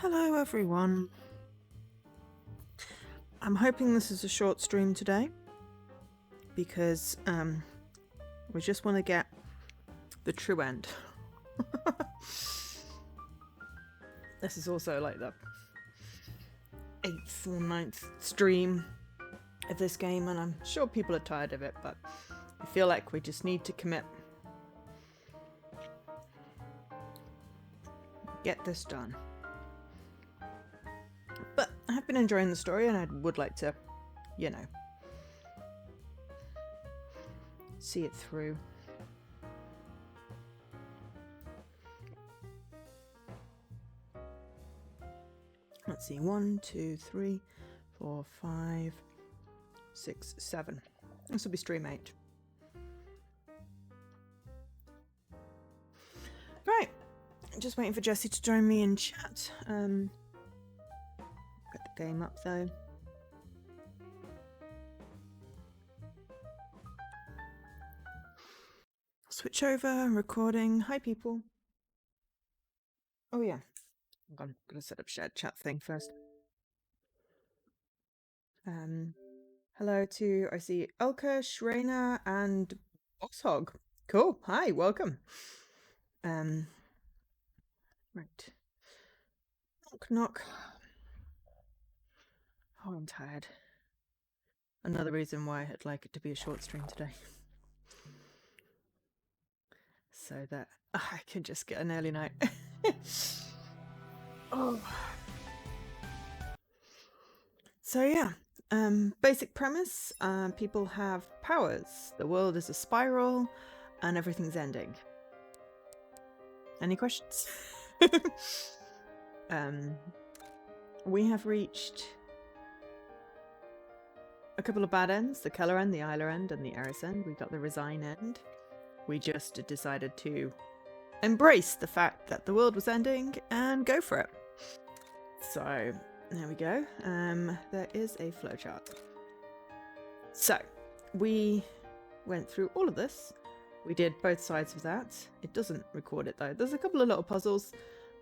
Hello everyone. I'm hoping this is a short stream today because we just want to get the true end. This is also like the 8th or 9th stream of this game, and I'm sure people are tired of it, but I feel like we just need to commit. Get this done. But I have been enjoying the story, and I would like to, you know, see it through. Let's see, 1, 2, 3, 4, 5, 6, 7. This will be stream 8. Right, just waiting for Jessie to join me in chat. Get the game up though. Switch over, recording. Hi people. Oh yeah, I'm gonna set up shared chat thing first. Hello to, I see Elka, Shrena, and Bosshog. Cool, hi, welcome. Right. Knock, knock. Oh, I'm tired. Another reason why I'd like it to be a short stream today. So that I can just get an early night. Oh. So yeah, basic premise, people have powers. The world is a spiral and everything's ending. Any questions? We have reached a couple of bad ends, the Keller end, the Isla end, and the Eris end. We got the Resign end. We just decided to embrace the fact that the world was ending and go for it. So there we go. There is a flowchart. So we went through all of this. We did both sides of that. It doesn't record it though. There's a couple of little puzzles.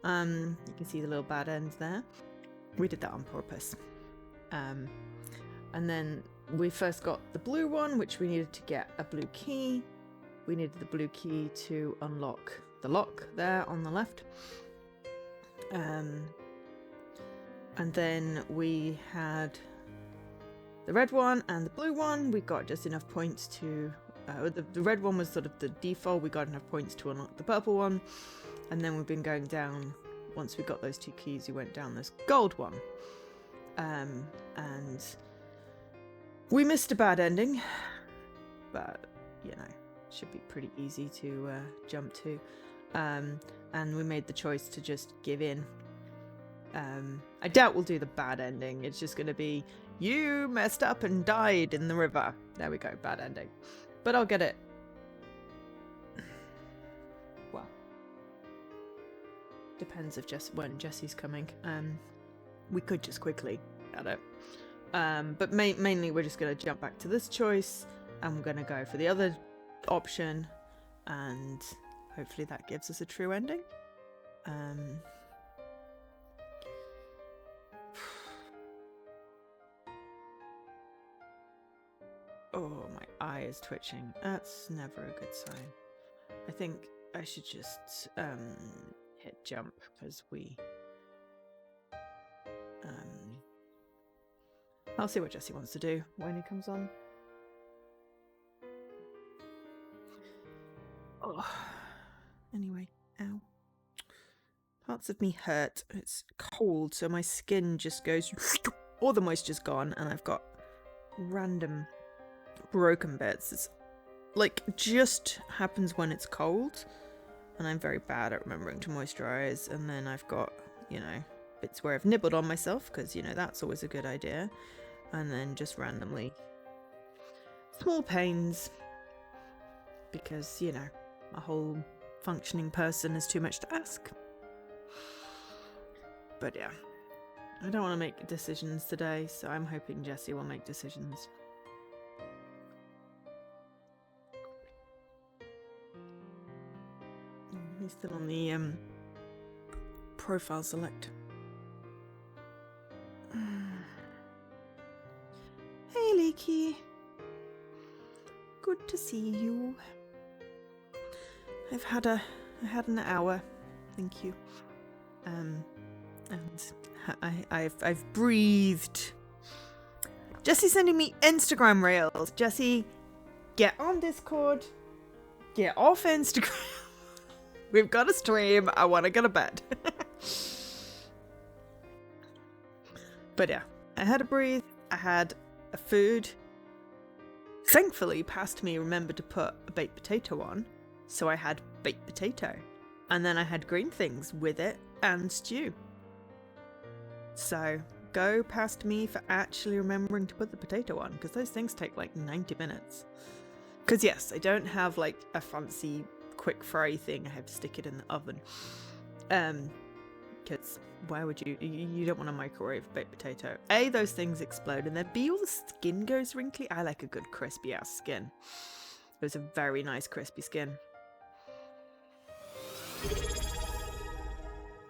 You can see the little bad ends there. We did that on purpose. And then we first got the blue one, which we needed to get a blue key. We needed the blue key to unlock the lock there on the left. And then we had the red one and the blue one. We got just enough points to... the red one was sort of the default. We got enough points to unlock the purple one. And then we've been going down. Once we got those two keys, we went down this gold one. And we missed a bad ending. But, you know, should be pretty easy to jump to. And we made the choice to just give in. I doubt we'll do the bad ending. It's just going to be, you messed up and died in the river. There we go, bad ending. But I'll get it. Well, depends if when Jessie's coming. We could just quickly get it. But mainly we're just going to jump back to this choice. And we're going to go for the other option. And hopefully that gives us a true ending. Oh, my eye is twitching. That's never a good sign. I think I should just hit jump because we... I'll see what Jessie wants to do when he comes on. Oh. Anyway, ow. Parts of me hurt. It's cold, so my skin just goes... all the moisture's gone, and I've got random broken bits. It's like just happens when it's cold, and I'm very bad at remembering to moisturize. And then I've got, you know, bits where I've nibbled on myself because, you know, that's always a good idea. And then just randomly small pains because, you know, a whole functioning person is too much to ask. But yeah, I don't want to make decisions today, so I'm hoping Jessie will make decisions. He's still on the profile select. Hey, Leaky. Good to see you. I had an hour. Thank you. And I've breathed. Jesse's sending me Instagram reels. Jesse, get on Discord. Get off Instagram. We've got a stream. I want to go to bed. But yeah, I had a breathe. I had a food. Thankfully, past me remembered to put a baked potato on. So I had baked potato. And then I had green things with it and stew. So go past me for actually remembering to put the potato on, because those things take like 90 minutes. Because yes, I don't have like a fancy quick fry thing. I have to stick it in the oven. Because why would you don't want to microwave baked potato. A, those things explode, and then B, all the skin goes wrinkly. I like a good crispy ass skin. It was a very nice crispy skin.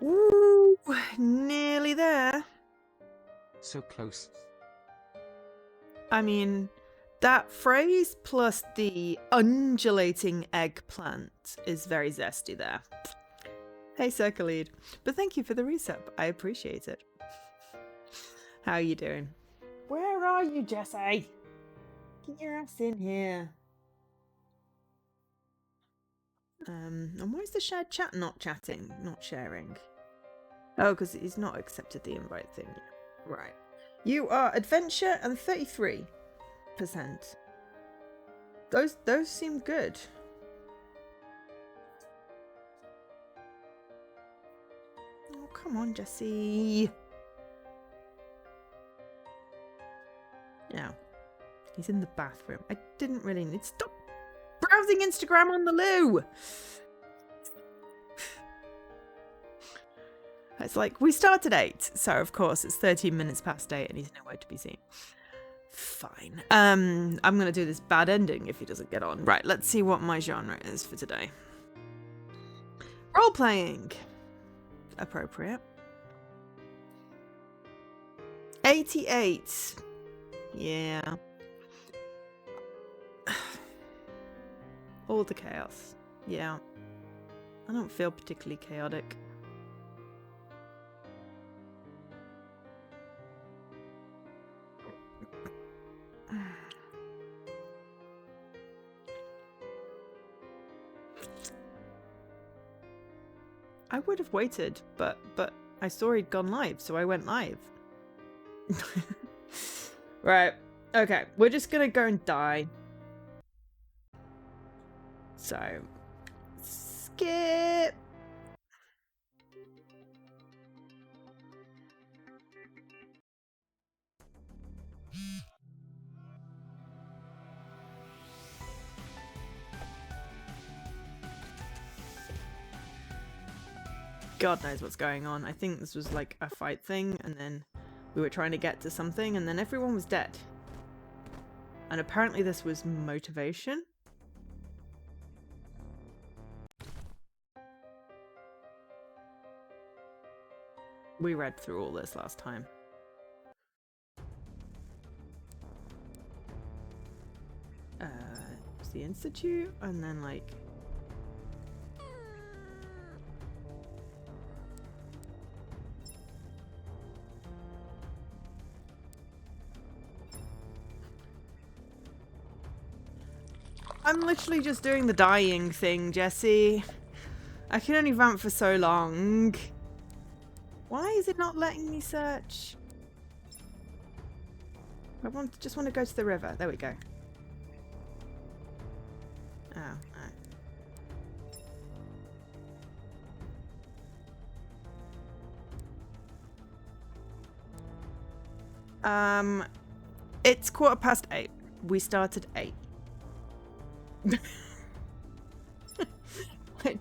Ooh, nearly there. So close. I mean, that phrase plus the undulating eggplant is very zesty there. Hey, Circlead. But thank you for the reset. I appreciate it. How are you doing? Where are you, Jesse? Get your ass in here. And why is the shared chat not chatting? Not sharing? Oh, because he's not accepted the invite thing. Right. You are adventure and 33%. Those seem good. Oh, come on, Jesse. Yeah. He's in the bathroom. I didn't really need to stop browsing Instagram on the loo. It's like, we start at 8, so of course it's 13 minutes past 8 and he's nowhere to be seen. Fine. I'm gonna do this bad ending if he doesn't get on. Right, let's see what my genre is for today. Role-playing. Appropriate. 88. Yeah. All the chaos. Yeah. I don't feel particularly chaotic. I would have waited, but I saw he'd gone live, so I went live. Right. Okay, we're just gonna go and die. So, skip. God knows what's going on. I think this was like a fight thing, and then we were trying to get to something, and then everyone was dead. And apparently this was motivation. We read through all this last time. It's the Institute, and then like... I'm literally just doing the dying thing, Jesse. I can only vamp for so long. Why is it not letting me search? I just want to go to the river. There we go. Oh, alright. It's 8:15. We started 8. I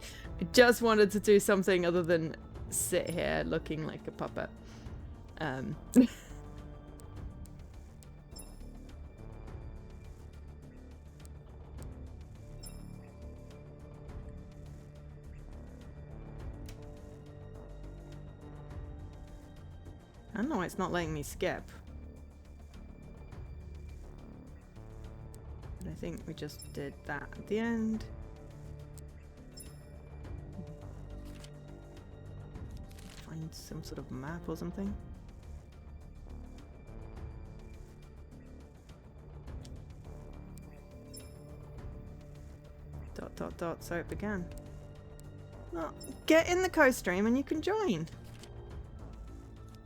just wanted to do something other than sit here looking like a puppet. I don't know why it's not letting me skip. But I think we just did that at the end. Find some sort of map or something. Dot dot dot, so it began. Well, get in the co-stream and you can join.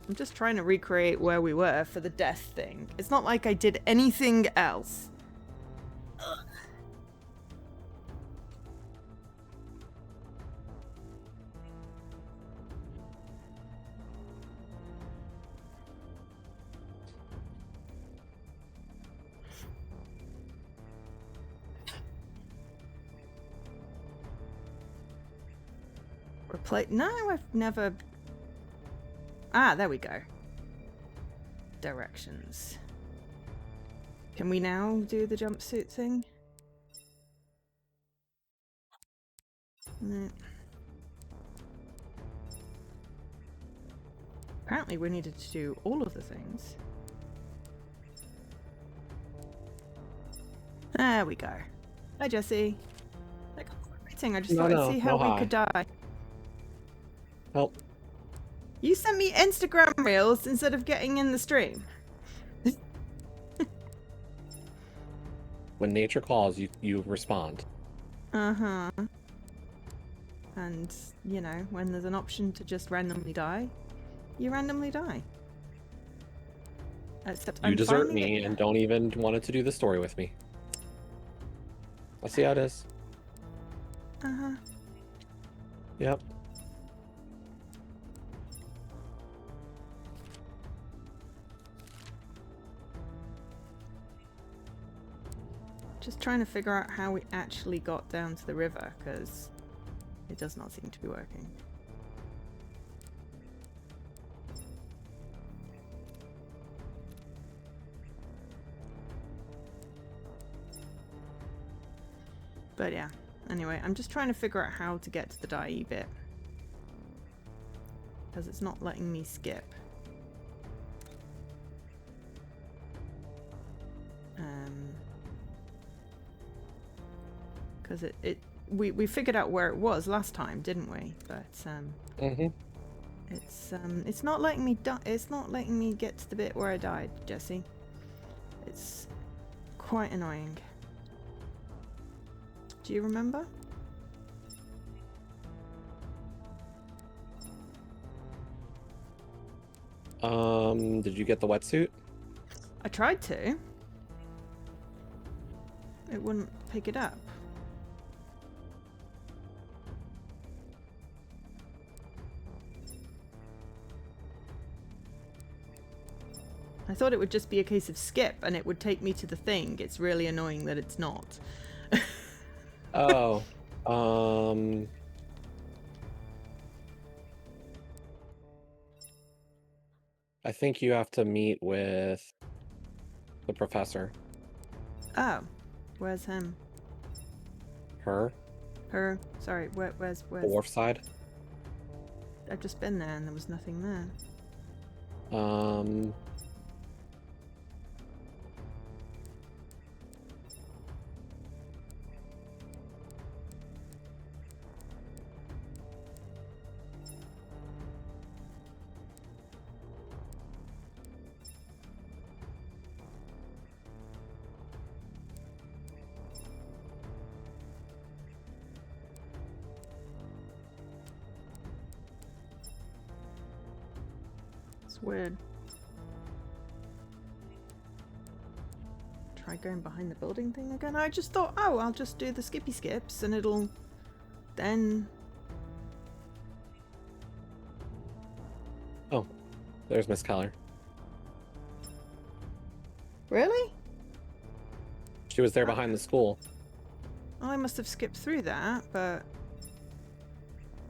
I'm just trying to recreate where we were for the death thing. It's not like I did anything else. Ugh. No, I've never... Ah, there we go. Directions. Can we now do the jumpsuit thing? No. Apparently we needed to do all of the things. There we go. Hi, Jesse. Like, I just thought I'd see how we could die. Help. You sent me Instagram reels instead of getting in the stream. When nature calls, you respond. Uh-huh. And, you know, when there's an option to just randomly die, you randomly die. Except You desert me and don't even want to do the story with me. Let's see how it is. Uh-huh. Yep. Just trying to figure out how we actually got down to the river, because it does not seem to be working. But yeah, anyway, I'm just trying to figure out how to get to the die bit, because it's not letting me skip. Because we figured out where it was last time, didn't we? But it's not letting me it's not letting me get to the bit where I died, Jesse. It's quite annoying. Do you remember? Did you get the wetsuit? I tried to. It wouldn't pick it up. I thought it would just be a case of skip and it would take me to the thing. It's really annoying that it's not. Oh. I think you have to meet with the professor. Oh. Where's him? Her? Her? Sorry, where's... The wharf side? I've just been there and there was nothing there. Weird. Try going behind the building thing again. I just thought, oh, I'll just do the skippy skips and it'll then... Oh, there's Miss Keller. Really? She was there behind the school. Oh, I must have skipped through that, but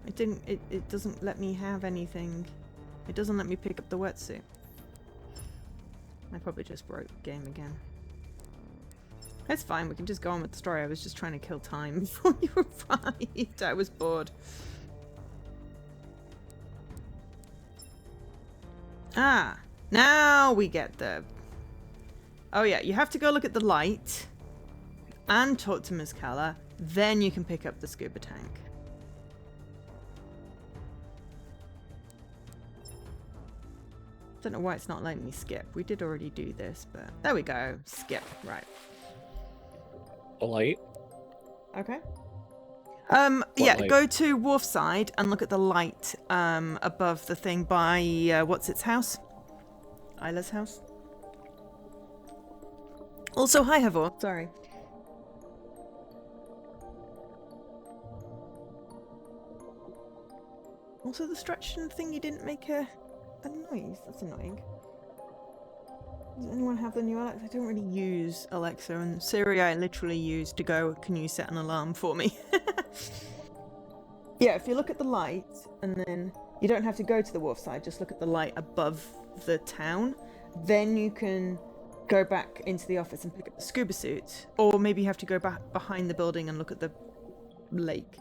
it didn't. It doesn't let me have anything. It doesn't let me pick up the wetsuit. I probably just broke the game again. That's fine, we can just go on with the story. I was just trying to kill time before you arrived. I was bored. Ah, now we get the... Oh yeah, you have to go look at the light and talk to Ms. Calla, then you can pick up the scuba tank. Don't know why it's not letting me skip. We did already do this, but there we go. Skip. Right. The light? Okay. Yeah, light? go to Wharfside and look at the light above the thing by what's its house? Isla's house. Also, hi, Havor. Sorry. Also, the stretching thing, you didn't make a noise. That's annoying. Does anyone have the new Alexa? I don't really use Alexa, and Siri I literally use to go, can you set an alarm for me? Yeah, if you look at the light, and then you don't have to go to the wharf side, just look at the light above the town, then you can go back into the office and pick up the scuba suit. Or maybe you have to go back behind the building and look at the lake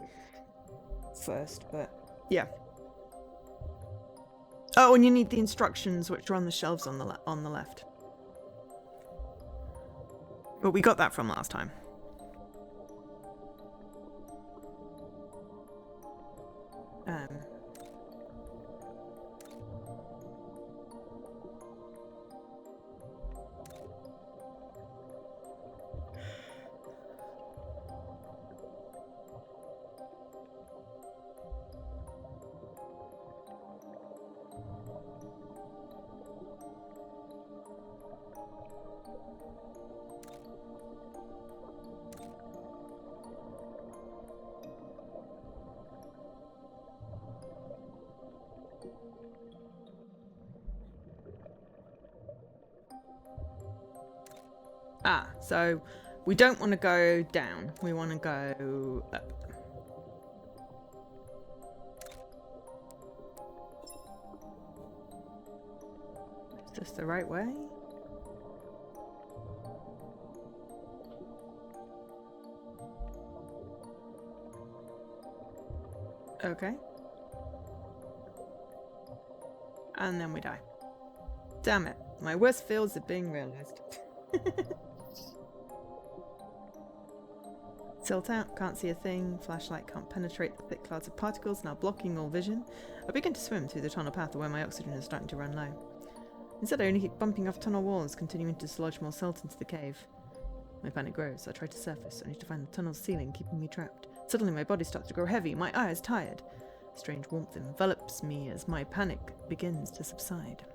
first, but yeah. Oh, and you need the instructions, which are on the shelves on the left. But we got that from last time. Ah, so we don't want to go down. We want to go up. Is this the right way? Okay. And then we die. Damn it. My worst fears are being realized. Tilt out, can't see a thing. Flashlight can't penetrate the thick clouds of particles, now blocking all vision. I begin to swim through the tunnel path where my oxygen is starting to run low. Instead, I only keep bumping off tunnel walls, continuing to dislodge more silt into the cave. My panic grows. I try to surface, only to find the tunnel's ceiling keeping me trapped. Suddenly, my body starts to grow heavy, my eyes tired. Strange warmth envelops me as my panic begins to subside.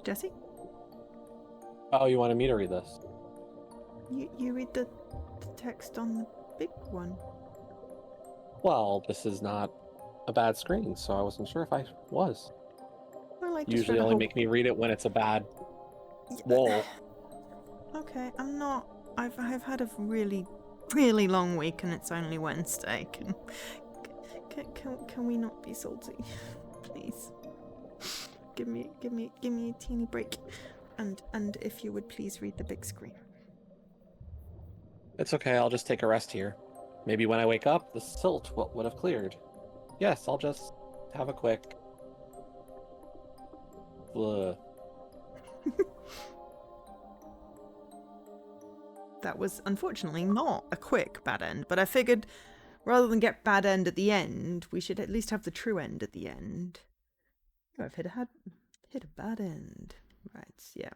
Jesse? Oh, you wanted me to read this? You read the text on the big one. Well, this is not a bad screen, so I wasn't sure if I was. Well, I just Usually read a only whole... make me read it when it's a bad wall. Okay, I'm not... I've had a really, really long week and it's only Wednesday. Can we not be salty? Please. Give me a teeny break. And if you would please read the big screen. It's okay, I'll just take a rest here. Maybe when I wake up, the silt would have cleared. Yes, I'll just have a quick... Ugh. That was unfortunately not a quick bad end, but I figured rather than get bad end at the end, we should at least have the true end at the end. Oh, I've hit a bad end. Right, yeah.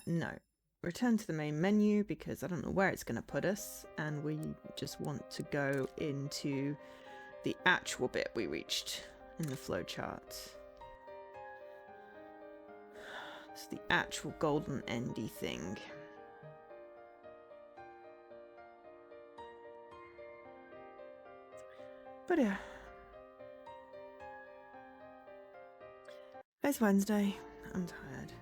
No. Return to the main menu because I don't know where it's going to put us, and we just want to go into the actual bit we reached in the flowchart. It's the actual golden endy thing. But yeah. It's Wednesday. I'm tired.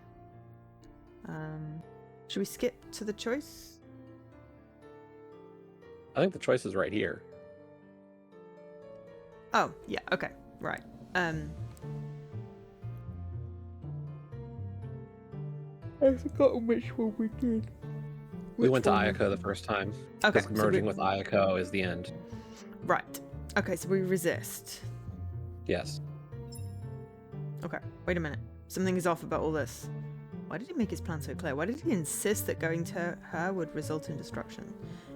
Should we skip to the choice? I think the choice is right here. Oh, yeah, okay. Right. I've forgotten which one we did. We went to form? Ayako the first time. Okay, Because merging with Ayako is the end. Right. Okay, so we resist. Yes. Okay, wait a minute. Something is off about all this. Why did he make his plan so clear? Why did he insist that going to her would result in destruction?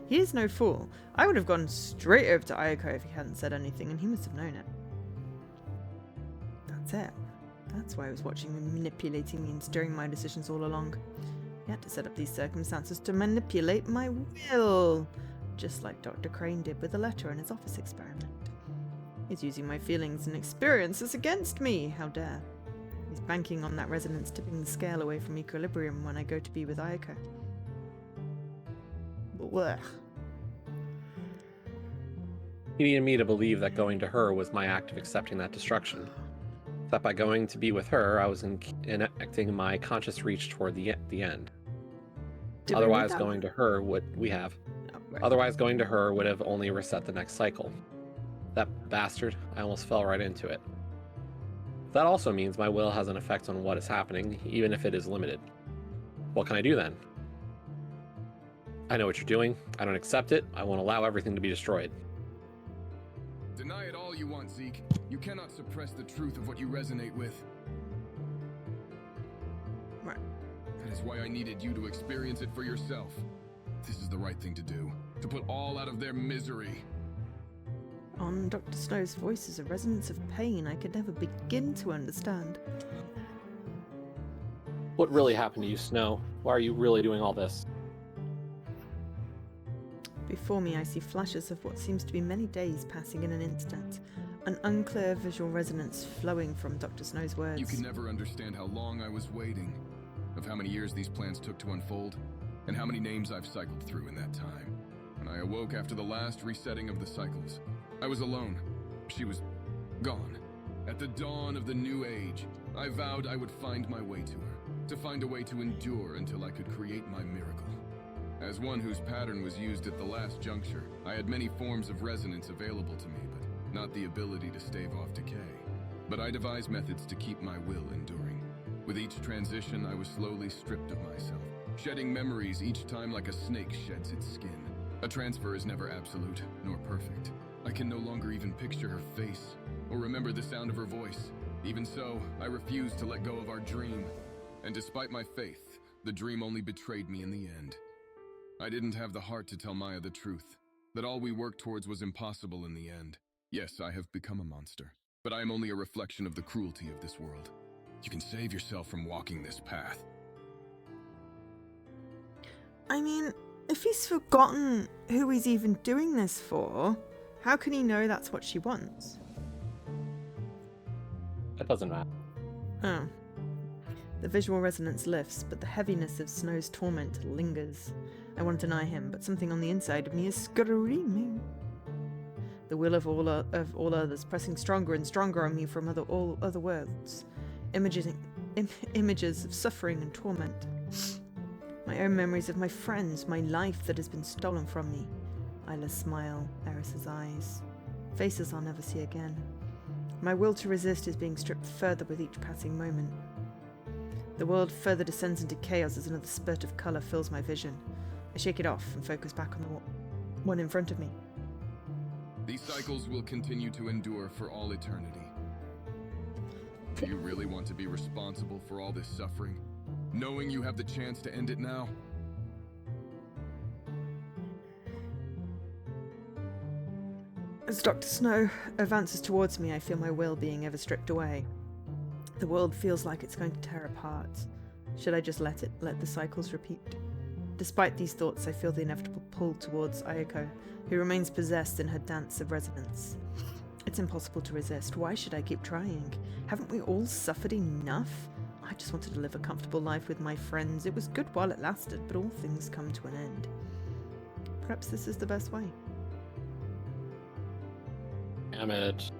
He is no fool. I would have gone straight over to Ayako if he hadn't said anything, and he must have known it. That's it. That's why I was watching him manipulating me and steering my decisions all along. He had to set up these circumstances to manipulate my will, just like Dr. Crane did with the letter in his office experiment. He's using my feelings and experiences against me. How dare. He's banking on that resonance tipping the scale away from equilibrium when I go to be with Ayako. Blech. He needed me to believe that going to her was my act of accepting that destruction. That by going to be with her, I was enacting my conscious reach toward the end. Otherwise, going to her would Otherwise, going to her would have only reset the next cycle. That bastard, I almost fell right into it. That also means my will has an effect on what is happening, even if it is limited. What can I do then? I know what you're doing. I don't accept it. I won't allow everything to be destroyed. Deny it all you want, Zeke. You cannot suppress the truth of what you resonate with. Right. That is why I needed you to experience it for yourself. This is the right thing to do. To put all out of their misery. On Dr. Snow's voice is a resonance of pain I could never begin to understand. What really happened to you, Snow? Why are you really doing all this? Before me I see flashes of what seems to be many days passing in an instant. An unclear visual resonance flowing from Dr. Snow's words. You can never understand how long I was waiting. Of how many years these plans took to unfold. And how many names I've cycled through in that time. When I awoke after the last resetting of the cycles, I was alone. She was gone. At the dawn of the new age, I vowed I would find my way to her. To find a way to endure until I could create my miracle. As one whose pattern was used at the last juncture, I had many forms of resonance available to me, but not the ability to stave off decay. But I devised methods to keep my will enduring. With each transition, I was slowly stripped of myself, shedding memories each time like a snake sheds its skin. A transfer is never absolute, nor perfect. I can no longer even picture her face, or remember the sound of her voice. Even so, I refused to let go of our dream. And despite my faith, the dream only betrayed me in the end. I didn't have the heart to tell Maya the truth, that all we worked towards was impossible in the end. Yes, I have become a monster, but I am only a reflection of the cruelty of this world. You can save yourself from walking this path. I mean, if he's forgotten who he's even doing this for, how can he know that's what she wants? That doesn't matter. Oh. The visual resonance lifts, but the heaviness of Snow's torment lingers. I want to deny him, but something on the inside of me is screaming. The will of all others pressing stronger and stronger on me from all other worlds. Images of suffering and torment. My own memories of my friends, my life that has been stolen from me. Isla's smile, Eris's eyes. Faces I'll never see again. My will to resist is being stripped further with each passing moment. The world further descends into chaos as another spurt of colour fills my vision. I shake it off and focus back on the one in front of me. These cycles will continue to endure for all eternity. Do you really want to be responsible for all this suffering, knowing you have the chance to end it now? As Dr. Snow advances towards me, I feel my will being ever stripped away. The world feels like it's going to tear apart. Should I just let the cycles repeat? Despite these thoughts, I feel the inevitable pull towards Ayako, who remains possessed in her dance of resonance. It's impossible to resist. Why should I keep trying? Haven't we all suffered enough? I just wanted to live a comfortable life with my friends. It was good while it lasted, but all things come to an end. Perhaps this is the best way. Damn it.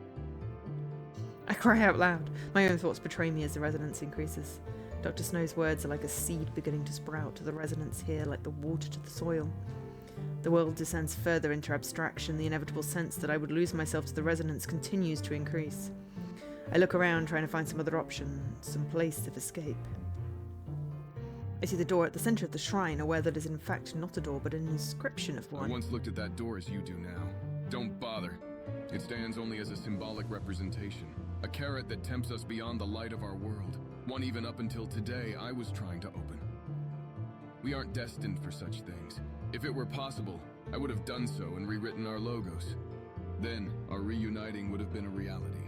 I cry out loud. My own thoughts betray me as the resonance increases. Dr. Snow's words are like a seed beginning to sprout, the resonance here like the water to the soil. The world descends further into abstraction, the inevitable sense that I would lose myself to the resonance continues to increase. I look around trying to find some other option, some place of escape. I see the door at the center of the shrine, aware that is in fact not a door, but an inscription of I one. once looked at that door as you do now. Don't bother. It stands only as a symbolic representation. A carrot that tempts us beyond the light of our world. One even up until today I was trying to open. We aren't destined for such things. If it were possible, I would have done so and rewritten our logos. Then, our reuniting would have been a reality.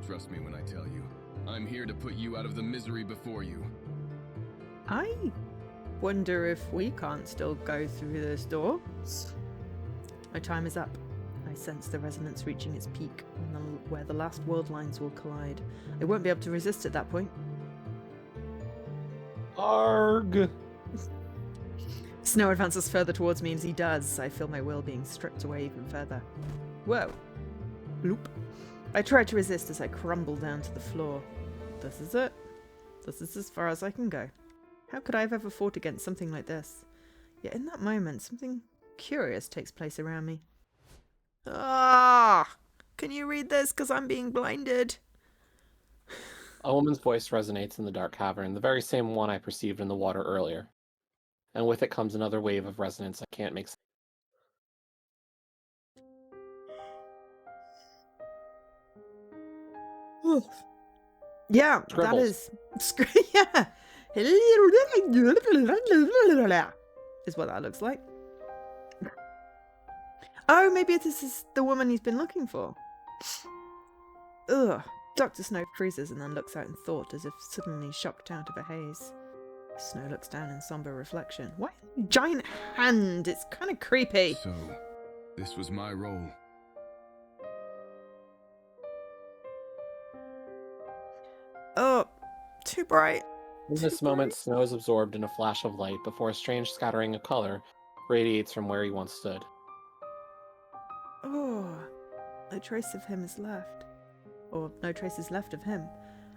Trust me when I tell you, I'm here to put you out of the misery before you. I wonder if we can't still go through this door. My time is up. I sense the resonance reaching its peak, where the last world lines will collide. I won't be able to resist at that point. Arg! Snow advances further towards me, and as he does, I feel my will being stripped away even further. Whoa. Bloop. I try to resist as I crumble down to the floor. This is it. This is as far as I can go. How could I have ever fought against something like this? Yet in that moment, something curious takes place around me. Ah! Can you read this? Because I'm being blinded. A woman's voice resonates in the dark cavern, the very same one I perceived in the water earlier. And with it comes another wave of resonance I can't make sense. Yeah, Scribbles. that is... Yeah. Is what that looks like. Oh, maybe this is the woman he's been looking for. Ugh. Dr. Snow freezes and then looks out in thought, as if suddenly shocked out of a haze. Snow looks down in somber reflection. Why a giant hand? It's kind of creepy. So, this was my role. Oh, too bright. In this moment, Snow is absorbed in a flash of light before a strange scattering of color radiates from where he once stood. Oh, no trace of him is left. Or no trace is left of him.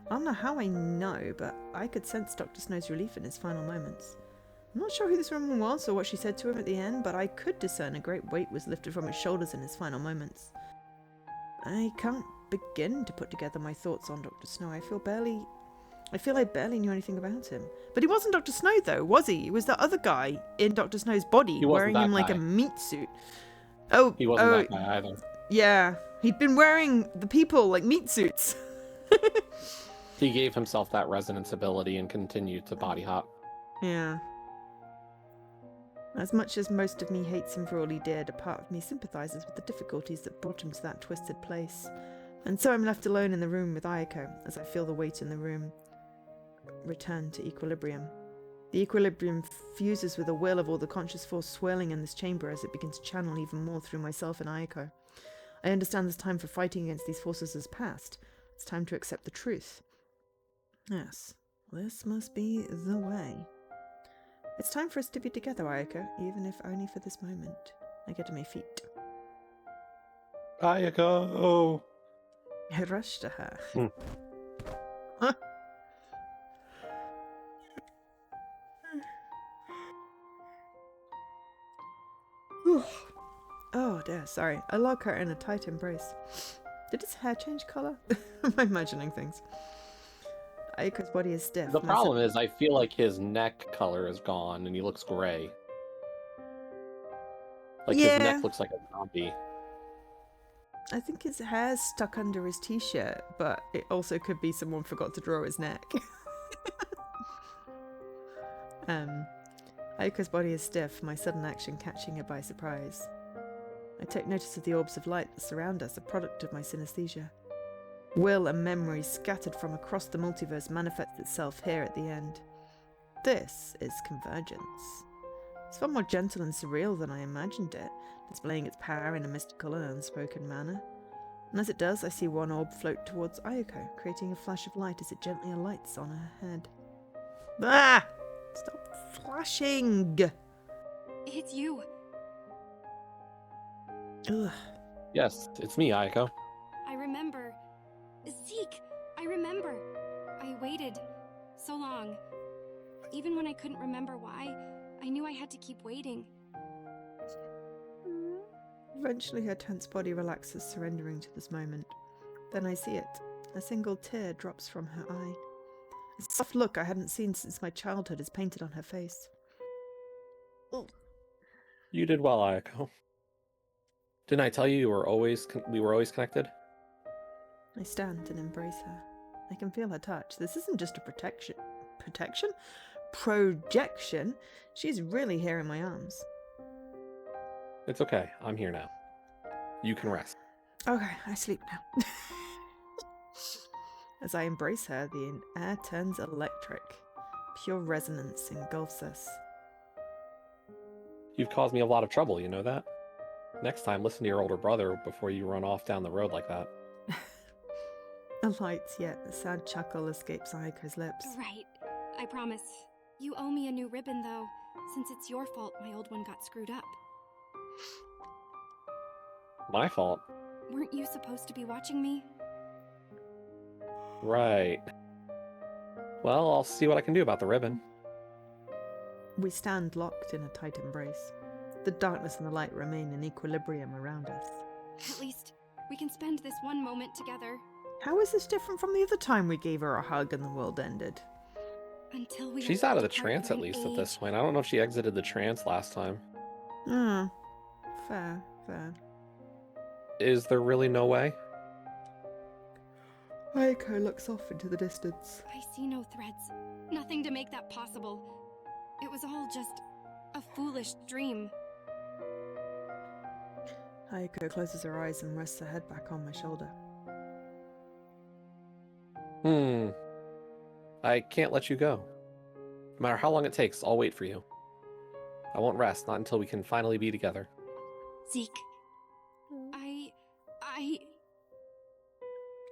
I don't know how I know, but I could sense Dr. Snow's relief in his final moments. I'm not sure who this woman was or what she said to him at the end, but I could discern a great weight was lifted from his shoulders in his final moments. I can't begin to put together my thoughts on Dr. Snow. I feel I barely knew anything about him. But he wasn't Dr. Snow, though, was he? He was the other guy in Dr. Snow's body, wearing him like a meat suit. Oh, He wasn't that guy either. Yeah, he'd been wearing the people like meat suits. He gave himself that resonance ability and continued to body hop. Yeah. As much as most of me hates him for all he did, a part of me sympathizes with the difficulties that brought him to that twisted place. And so I'm left alone in the room with Ayako, as I feel the weight in the room return to equilibrium. The equilibrium fuses with the will of all the conscious force swirling in this chamber as it begins to channel even more through myself and Ayako. I understand this time for fighting against these forces has passed. It's time to accept the truth. Yes, this must be the way. It's time for us to be together, Ayako, even if only for this moment. I get to my feet. Ayako! I rush to her. Oh dear, sorry. I lock her in a tight embrace. Did his hair change colour? Am I imagining things? Ayuko's body is stiff. The problem is, I feel like his neck color is gone and he looks gray. Like his neck looks like a zombie. I think his hair's stuck under his t-shirt, but it also could be someone forgot to draw his neck. Ayuko's body is stiff, my sudden action catching her by surprise. I take notice of the orbs of light that surround us, a product of my synesthesia. Will and memory scattered from across the multiverse manifests itself here at the end. This is convergence. It's far more gentle and surreal than I imagined it, displaying its power in a mystical and unspoken manner. And as it does, I see one orb float towards Ayako, creating a flash of light as it gently alights on her head. Ah! Stop flashing! It's you. Ugh. Yes, it's me, Ayako. I remember. Zeke, I remember. I waited so long. Even when I couldn't remember why, I knew I had to keep waiting. Eventually her tense body relaxes, surrendering to this moment. Then I see it. A single tear drops from her eye. The soft look I hadn't seen since my childhood is painted on her face. You did well, Ayako. Didn't I tell you we were always connected? I stand and embrace her. I can feel her touch. This isn't just a protection. Projection? She's really here in my arms. It's okay. I'm here now. You can rest. Okay, I sleep now. As I embrace her, the air turns electric. Pure resonance engulfs us. You've caused me a lot of trouble, you know that? Next time, listen to your older brother before you run off down the road like that. A light yet sad chuckle escapes Aiko's lips. Right. I promise. You owe me a new ribbon, though, since it's your fault my old one got screwed up. My fault? Weren't you supposed to be watching me? Right. Well, I'll see what I can do about the ribbon. We stand locked in a tight embrace. The darkness and the light remain in equilibrium around us. At least, we can spend this one moment together. How is this different from the other time we gave her a hug and the world ended? Until we She's are out of the apart trance for at an least at this age. point. I don't know if she exited the trance last time. Fair. Is there really no way? Aiko looks off into the distance. I see no threads. Nothing to make that possible. It was all just a foolish dream. Aiko closes her eyes and rests her head back on my shoulder. I can't let you go. No matter how long it takes, I'll wait for you. I won't rest, not until we can finally be together. Zeke.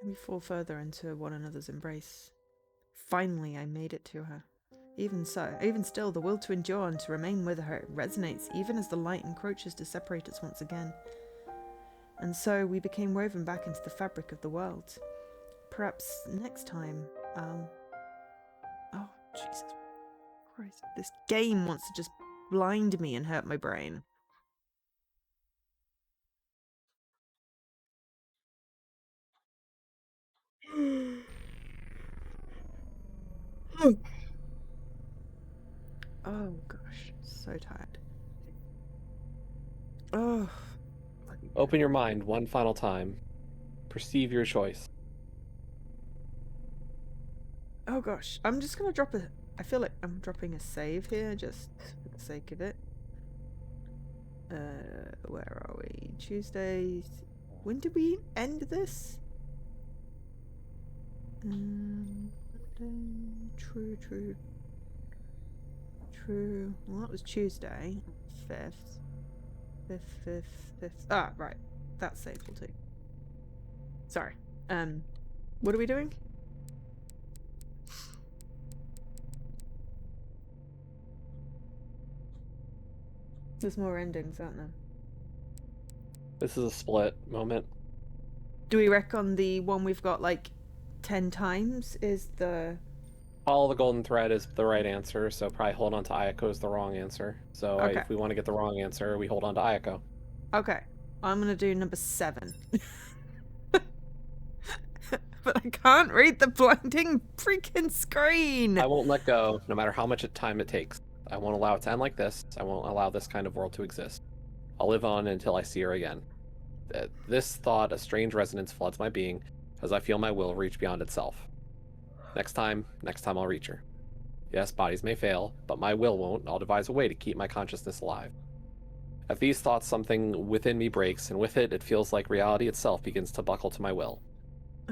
We fall further into one another's embrace. Finally, I made it to her. Even still, the will to endure and to remain with her resonates even as the light encroaches to separate us once again. And so we became woven back into the fabric of the world. Perhaps next time I'll... Oh, Jesus Christ. This game wants to just blind me and hurt my brain. Oh gosh, so tired. Oh. Open your mind one final time. Perceive your choice. Oh gosh, I'm just gonna drop a... I feel like I'm dropping a save here, just for the sake of it. Where are we? Tuesdays. When did we end this? True. Well, that was Tuesday. 5th. 5th. Ah, right. That's save will do. Sorry. What are we doing? There's more endings, aren't there? This is a split moment. Do we reckon the one we've got like 10 times is the... Follow the golden thread is the right answer, so probably hold on to Ayako is the wrong answer. So Okay. if we want to get the wrong answer, we hold on to Ayako. Okay, I'm gonna do number 7. But I can't read the blinding freaking screen! I won't let go, no matter how much time it takes. I won't allow it to end like this. I won't allow this kind of world to exist. I'll live on until I see her again. This thought, a strange resonance floods my being, as I feel my will reach beyond itself. Next time I'll reach her. Yes, bodies may fail, but my will won't. I'll devise a way to keep my consciousness alive. At these thoughts, something within me breaks, and with it, it feels like reality itself begins to buckle to my will.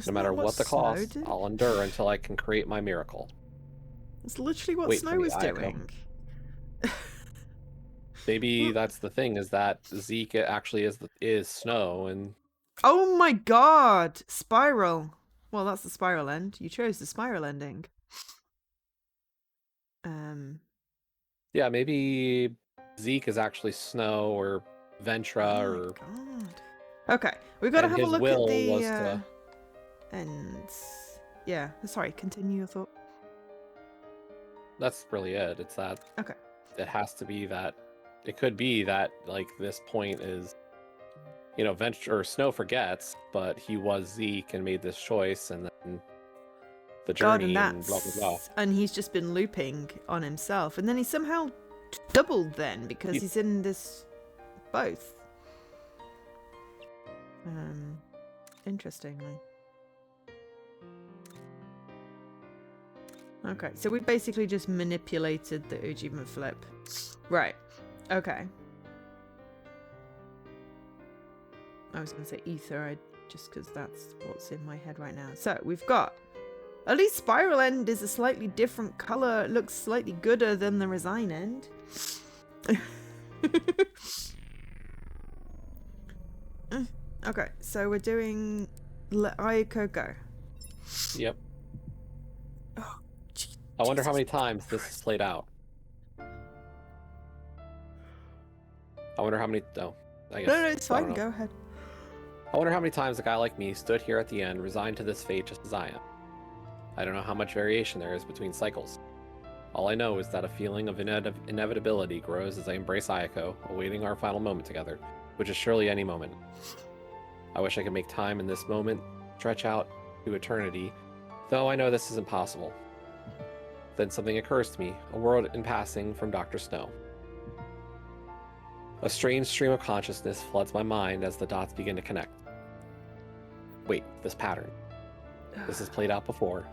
No matter what the cost, I'll endure until I can create my miracle. It's literally what Wait for Snow me, was Ayako. doing. Maybe that's the thing, is that Zeke actually is Snow, and Oh my god! Spiral! Well, that's the spiral end. You chose the spiral ending. yeah, maybe Zeke is actually Snow or Ventra, Oh or my god. Okay, we've got to and have a his look will at the was to... ends. Yeah, sorry, continue your thought. That's really it. It's that. Okay. It has to be that. It could be that like this point is, you know, Ventra or Snow forgets, but he was Zeke and made this choice, and then the God, journey and and blah blah blah. and he's just been looping on himself, and then he somehow doubled then because he's in this both. Interestingly. Okay, so we basically just manipulated the Ujima flip. Right. Okay. I was going to say ether, just because that's what's in my head right now. So we've got, at least Spiral End is a slightly different color. It looks slightly gooder than the Resign End. Okay, so we're doing Let Ayako go. Yep. Oh, I wonder how Jesus many times this is played out. I wonder how many. Oh, I guess. No, it's I don't fine. know. Go ahead. I wonder how many times a guy like me stood here at the end, resigned to this fate just as I am. I don't know how much variation there is between cycles. All I know is that a feeling of inevitability grows as I embrace Ayako, awaiting our final moment together, which is surely any moment. I wish I could make time in this moment stretch out to eternity, though I know this is impossible. Then something occurs to me, a word in passing from Dr. Snow. A strange stream of consciousness floods my mind as the dots begin to connect. Wait, this pattern. This has played out before.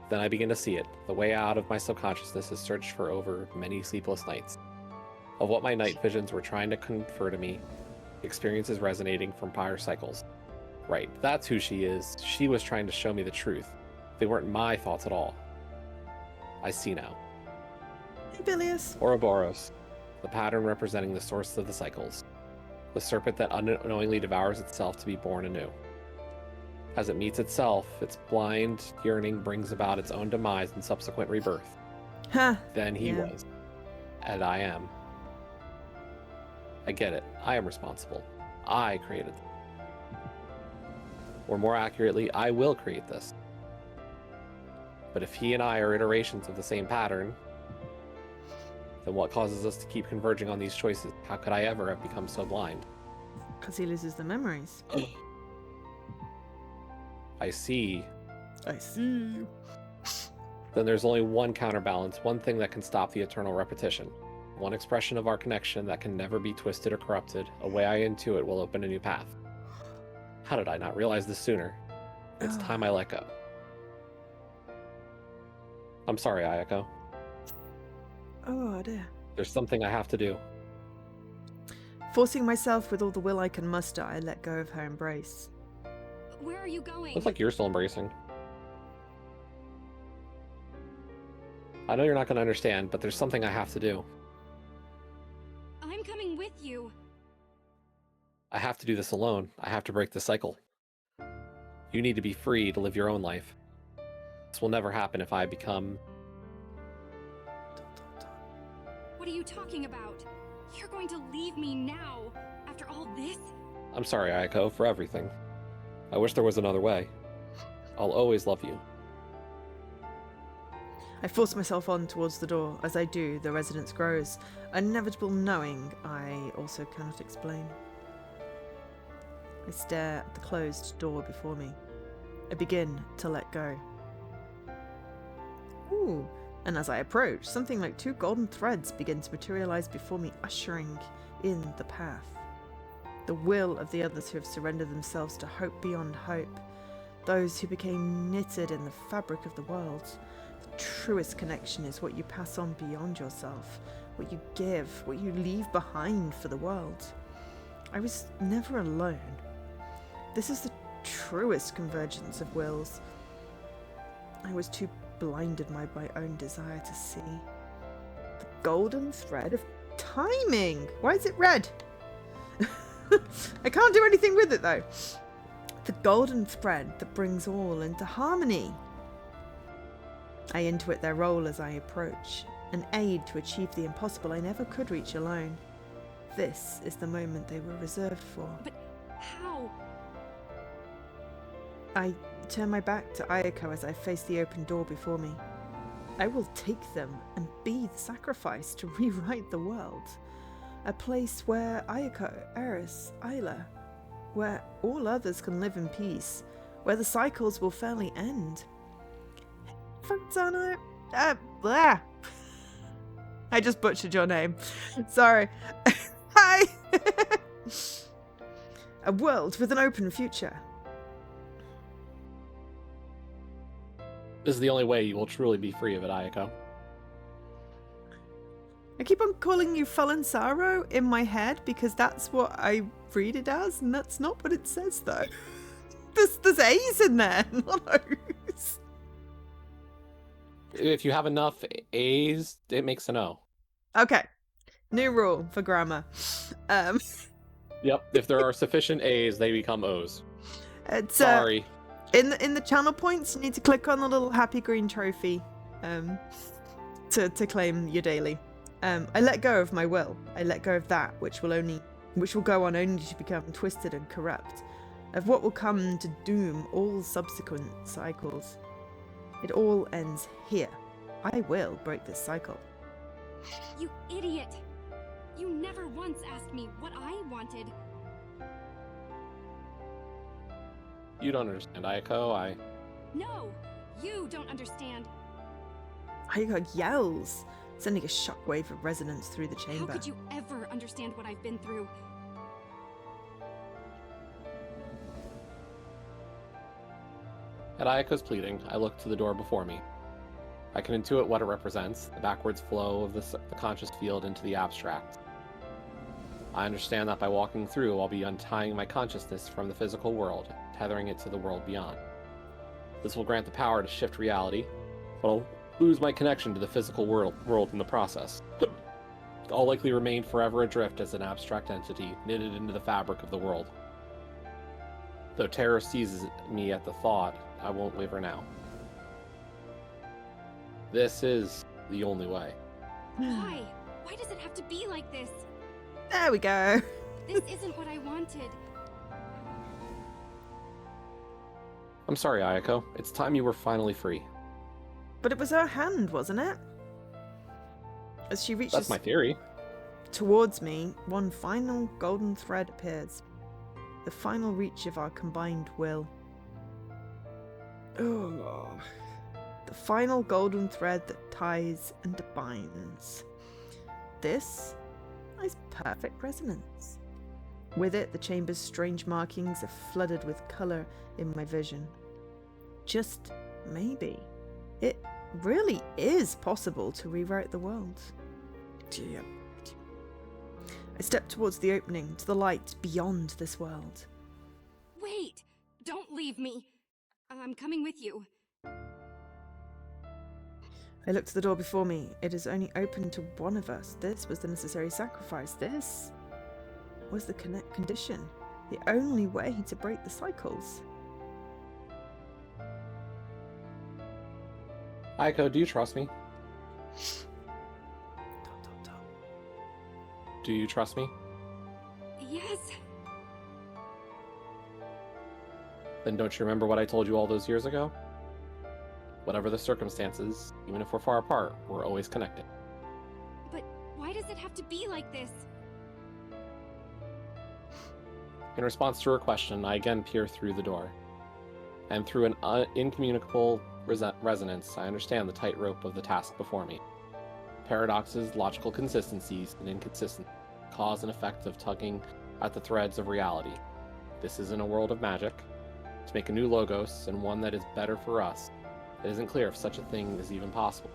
Then I begin to see it. The way out of my subconsciousness has searched for over many sleepless nights. Of what my night visions were trying to confer to me, experiences resonating from prior cycles. Right, that's who she is. She was trying to show me the truth. They weren't my thoughts at all. I see now. Hey, Bilius. Ouroboros, the pattern representing the source of the cycles. The serpent that unknowingly devours itself to be born anew. As it meets itself, its blind yearning brings about its own demise and subsequent rebirth. Huh. Then he was. And I am. I get it. I am responsible. I created it. Or more accurately, I will create this. But if he and I are iterations of the same pattern, then what causes us to keep converging on these choices? How could I ever have become so blind? Because he loses the memories. I see. I see. Then there's only one counterbalance, one thing that can stop the eternal repetition. One expression of our connection that can never be twisted or corrupted. A way I intuit will open a new path. How did I not realize this sooner? It's time I let go. I'm sorry, Ayako. Oh, dear. There's something I have to do. Forcing myself with all the will I can muster, I let go of her embrace. Where are you going? Looks like you're still embracing. I know you're not going to understand, but there's something I have to do. I'm coming with you. I have to do this alone. I have to break the cycle. You need to be free to live your own life. This will never happen if I become... What are you talking about? You're going to leave me now, after all this? I'm sorry, Ayako, for everything. I wish there was another way. I'll always love you. I force myself on towards the door. As I do, the resonance grows. An inevitable knowing I also cannot explain. I stare at the closed door before me. I begin to let go. Ooh, and as I approach, something like 2 golden threads begin to materialize before me, ushering in the path. The will of the others who have surrendered themselves to hope beyond hope. Those who became knitted in the fabric of the world. The truest connection is what you pass on beyond yourself, what you give, what you leave behind for the world. I was never alone. This is the truest convergence of wills. I was too blinded by my own desire to see. The golden thread of timing! Why is it red? I can't do anything with it though. The golden thread that brings all into harmony. I intuit their role as I approach, an aid to achieve the impossible I never could reach alone. This is the moment they were reserved for. But how? I turn my back to Ayako as I face the open door before me. I will take them and be the sacrifice to rewrite the world. A place where Ayako, Eris, Isla, where all others can live in peace, where the cycles will fairly end. Fontana, blah. I just butchered your name. Sorry. Hi. A world with an open future. This is the only way you will truly be free of it, Ayako. I keep on calling you Falensaro in my head because that's what I read it as, and that's not what it says though. There's A's in there, not O's. If you have enough A's, it makes an O. Okay. New rule for grammar. Yep, if there are sufficient A's, they become O's. It's, Sorry. In the channel points, you need to click on the little happy green trophy to claim your daily. I let go of my will. I let go of that which will go on only to become twisted and corrupt, of what will come to doom all subsequent cycles. It all ends here. I will break this cycle. You idiot! You never once asked me what I wanted. You don't understand, Ayako. No! You don't understand. Ayako yells, sending a shockwave of resonance through the chamber. How could you ever understand what I've been through? At Ayako's pleading, I look to the door before me. I can intuit what it represents, the backwards flow of the conscious field into the abstract. I understand that by walking through, I'll be untying my consciousness from the physical world, tethering it to the world beyond. This will grant the power to shift reality, but I'll lose my connection to the physical world in the process. I'll likely remain forever adrift as an abstract entity, knitted into the fabric of the world. Though terror seizes me at the thought, I won't waver now. This is the only way. Why? Why does it have to be like this? There we go. This isn't what I wanted. I'm sorry, Ayako. It's time you were finally free. But it was her hand, wasn't it? As she reaches That's my theory. towards me, one final golden thread appears. The final reach of our combined will. Oh. The final golden thread that ties and binds. This is perfect resonance. With it, the chamber's strange markings are flooded with colour in my vision. Just maybe, it really is possible to rewrite the world. I step towards the opening, to the light beyond this world. Wait! Don't leave me! I'm coming with you. I look to the door before me. It is only open to one of us. This was the necessary sacrifice. This was the condition. The only way to break the cycles. Ayako, do you trust me? Do you trust me? Yes. Then don't you remember what I told you all those years ago? Whatever the circumstances, even if we're far apart, we're always connected. But why does it have to be like this? In response to her question, I again peer through the door. And through an incommunicable resonance, I understand the tightrope of the task before me. Paradoxes, logical consistencies, and inconsistencies, cause and effect of tugging at the threads of reality. This isn't a world of magic. To make a new logos, and one that is better for us, it isn't clear if such a thing is even possible.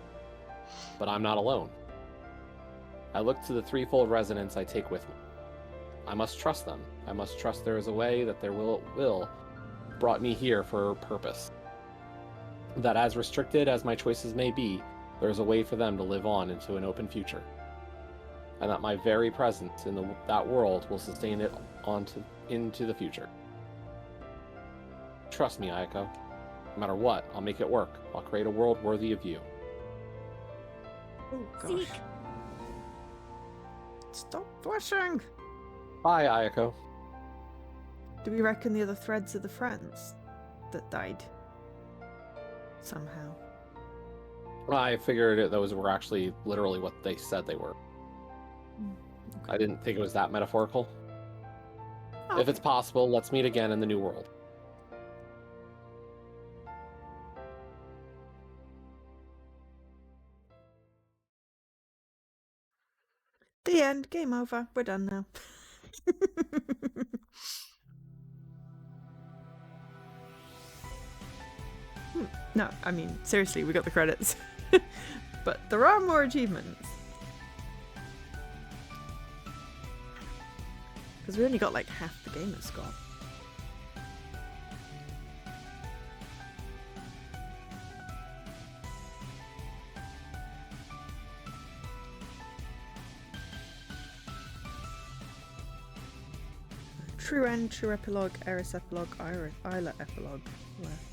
But I'm not alone. I look to the threefold resonance I take with me. I must trust them. I must trust there is a way that their will brought me here for a purpose. That as restricted as my choices may be, there is a way for them to live on into an open future. And that my very presence in that world will sustain it into the future. Trust me, Ayako. No matter what, I'll make it work. I'll create a world worthy of you. Oh gosh. Zeke! Stop blushing! Bye, Ayako. Do we reckon the other threads are the friends that died? Somehow. I figured those were actually literally what they said they were. Okay. I didn't think it was that metaphorical. Okay. If it's possible, let's meet again in the new world. end. Game over. We're done now. No, I mean, seriously, we got the credits. But there are more achievements. Because we only got like half the gamer score. True end, true epilogue, Eris epilogue, Isla epilogue left.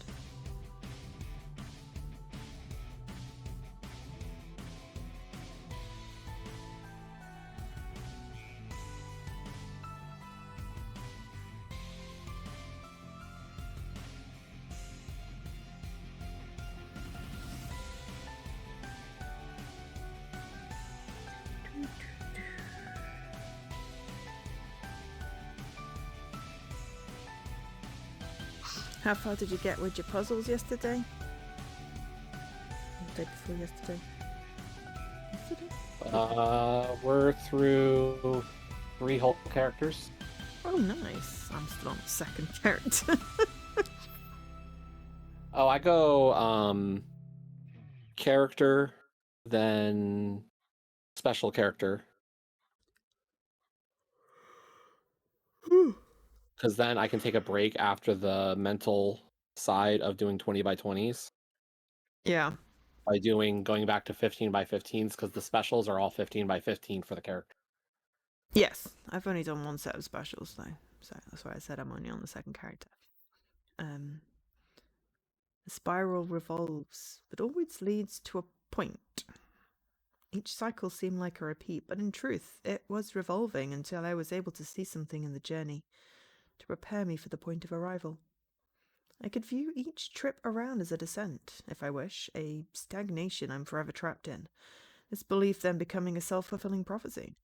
How far did you get with your puzzles yesterday? The day before yesterday? We're through 3 whole characters. Oh, nice. I'm still on the second character. Oh, I go character, then special character. Because then I can take a break after the mental side of doing 20 by 20s Yeah. by going back to 15 by 15s, because the specials are all 15 by 15 for the character. Yes. I've only done one set of specials though, so that's why I said I'm only on the second character. The spiral revolves, but always leads to a point. Each cycle seemed like a repeat, but in truth, it was revolving until I was able to see something in the journey to prepare me for the point of arrival. I could view each trip around as a descent, if I wish, a stagnation I'm forever trapped in, this belief then becoming a self-fulfilling prophecy.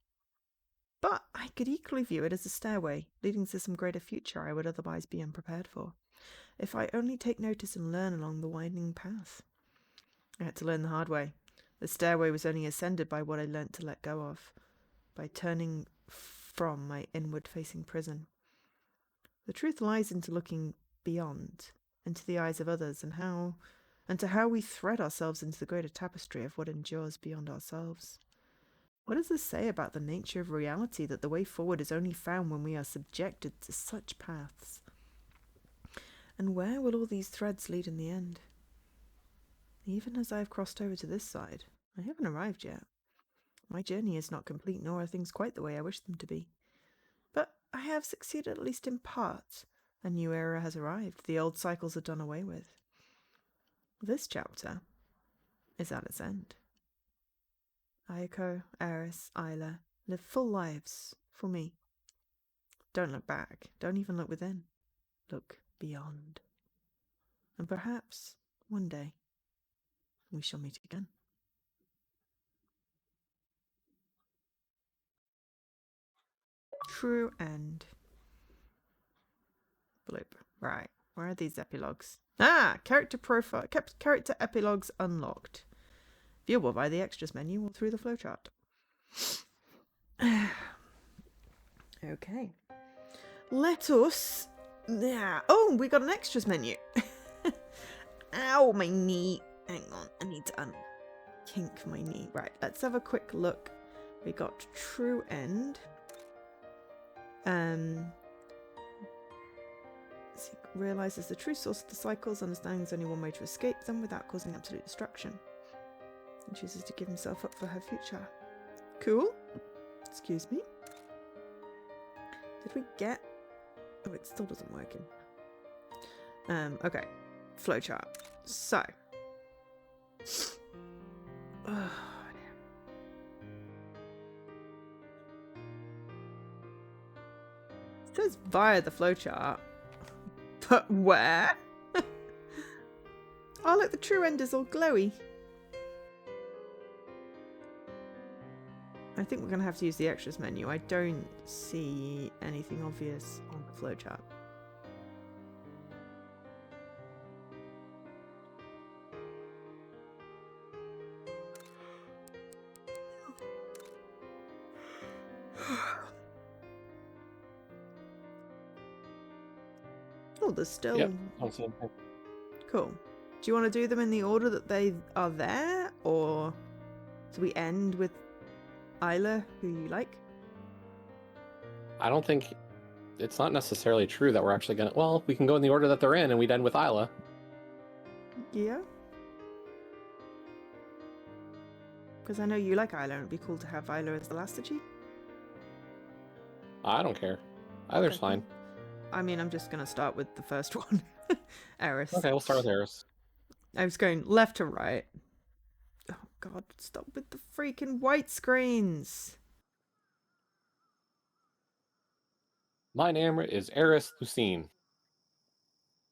But I could equally view it as a stairway, leading to some greater future I would otherwise be unprepared for, if I only take notice and learn along the winding path. I had to learn the hard way. The stairway was only ascended by what I learnt to let go of, by turning from my inward-facing prison. The truth lies into looking beyond, into the eyes of others, and to how we thread ourselves into the greater tapestry of what endures beyond ourselves. What does this say about the nature of reality, that the way forward is only found when we are subjected to such paths? And where will all these threads lead in the end? Even as I have crossed over to this side, I haven't arrived yet. My journey is not complete, nor are things quite the way I wish them to be. But I have succeeded at least in part. A new era has arrived. The old cycles are done away with. This chapter is at its end. Ayako, Eris, Isla live full lives for me. Don't look back. Don't even look within. Look beyond. And perhaps, one day, we shall meet again. True end. Bloop. Right. Where are these epilogues? Ah! Character profile. Character epilogues unlocked. Viewable by the extras menu or through the flowchart. Okay. Let us... Yeah. Oh, we got an extras menu. Ow, my knee. Hang on. I need to unkink my knee. Right. Let's have a quick look. We got true end. Realizes the true source of the cycles, understanding there's only one way to escape them without causing absolute destruction. And chooses to give himself up for her future. Cool. Excuse me. Did we get... Oh, it still doesn't work in. Okay. Flowchart. So. Oh, it says via the flowchart. But where? Oh, look, the true end is all glowy. I think we're going to have to use the extras menu. I don't see anything obvious on the flowchart. Oh, there's still... Yep. I'll see him. Cool. Do you want to do them in the order that they are there? Or do we end with Isla, who you like? I don't think it's not necessarily true that we're actually gonna. Well, we can go in the order that they're in, and we'd end with Isla. Yeah. Because I know you like Isla, and it'd be cool to have Isla as the last Digi. I don't care. Either's Okay. fine. I mean, I'm just going to start with the first one. Eris. Okay, we'll start with Eris. I was going left to right. Oh, God. Stop with the freaking white screens. My name is Eris Lucine.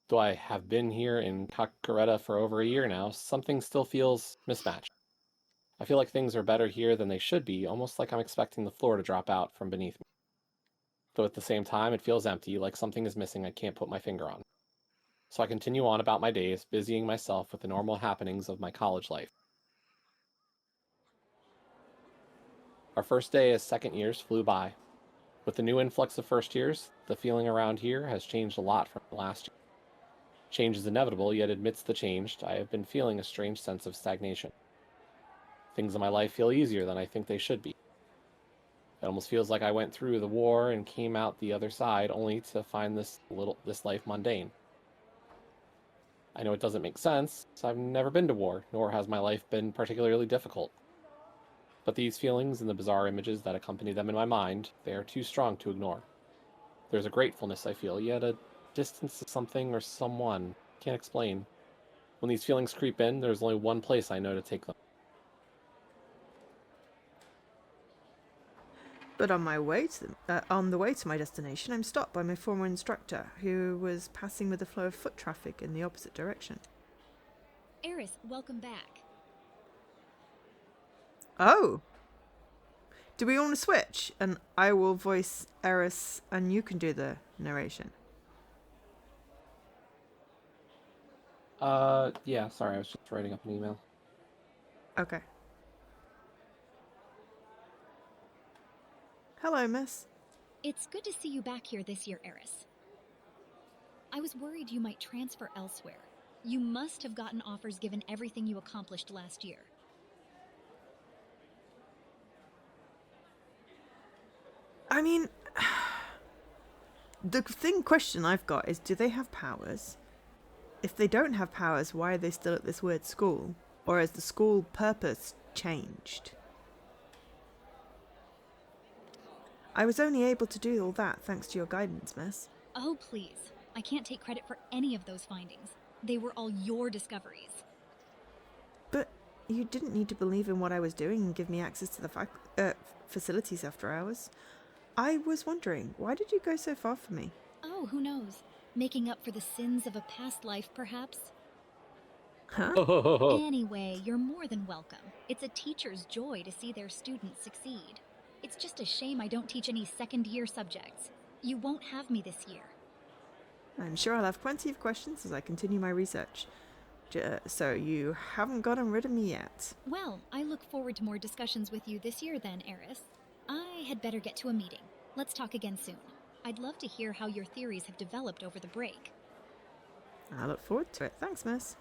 Though I have been here in Kakaretta for over a year now, something still feels mismatched. I feel like things are better here than they should be, almost like I'm expecting the floor to drop out from beneath me. Though at the same time, it feels empty, like something is missing I can't put my finger on. So I continue on about my days, busying myself with the normal happenings of my college life. Our first day as second years flew by. With the new influx of first years, the feeling around here has changed a lot from last year. Change is inevitable, yet amidst the change, I have been feeling a strange sense of stagnation. Things in my life feel easier than I think they should be. It almost feels like I went through the war and came out the other side only to find this life mundane. I know it doesn't make sense, I've never been to war, nor has my life been particularly difficult. But these feelings and the bizarre images that accompany them in my mind, they are too strong to ignore. There's a gratefulness I feel, yet a distance to something or someone. Can't explain. When these feelings creep in, there's only one place I know to take them. But on the way to my destination, I'm stopped by my former instructor, who was passing with the flow of foot traffic in the opposite direction. Eris, welcome back. Oh! Do we want to switch? And I will voice Eris, and you can do the narration. Yeah, sorry, I was just writing up an email. Okay. Hello, miss. It's good to see you back here this year, Eris. I was worried you might transfer elsewhere. You must have gotten offers given everything you accomplished last year. I mean, the question I've got is, do they have powers? If they don't have powers, why are they still at this weird school? Or has the school purpose changed? I was only able to do all that thanks to your guidance, miss. Oh, please. I can't take credit for any of those findings. They were all your discoveries. But you didn't need to believe in what I was doing and give me access to the facilities after hours. I was wondering, why did you go so far for me? Oh, who knows? Making up for the sins of a past life, perhaps? Huh? Anyway, you're more than welcome. It's a teacher's joy to see their students succeed. It's just a shame I don't teach any second-year subjects. You won't have me this year. I'm sure I'll have plenty of questions as I continue my research. So you haven't gotten rid of me yet. Well, I look forward to more discussions with you this year then, Eris. I had better get to a meeting. Let's talk again soon. I'd love to hear how your theories have developed over the break. I look forward to it. Thanks, miss.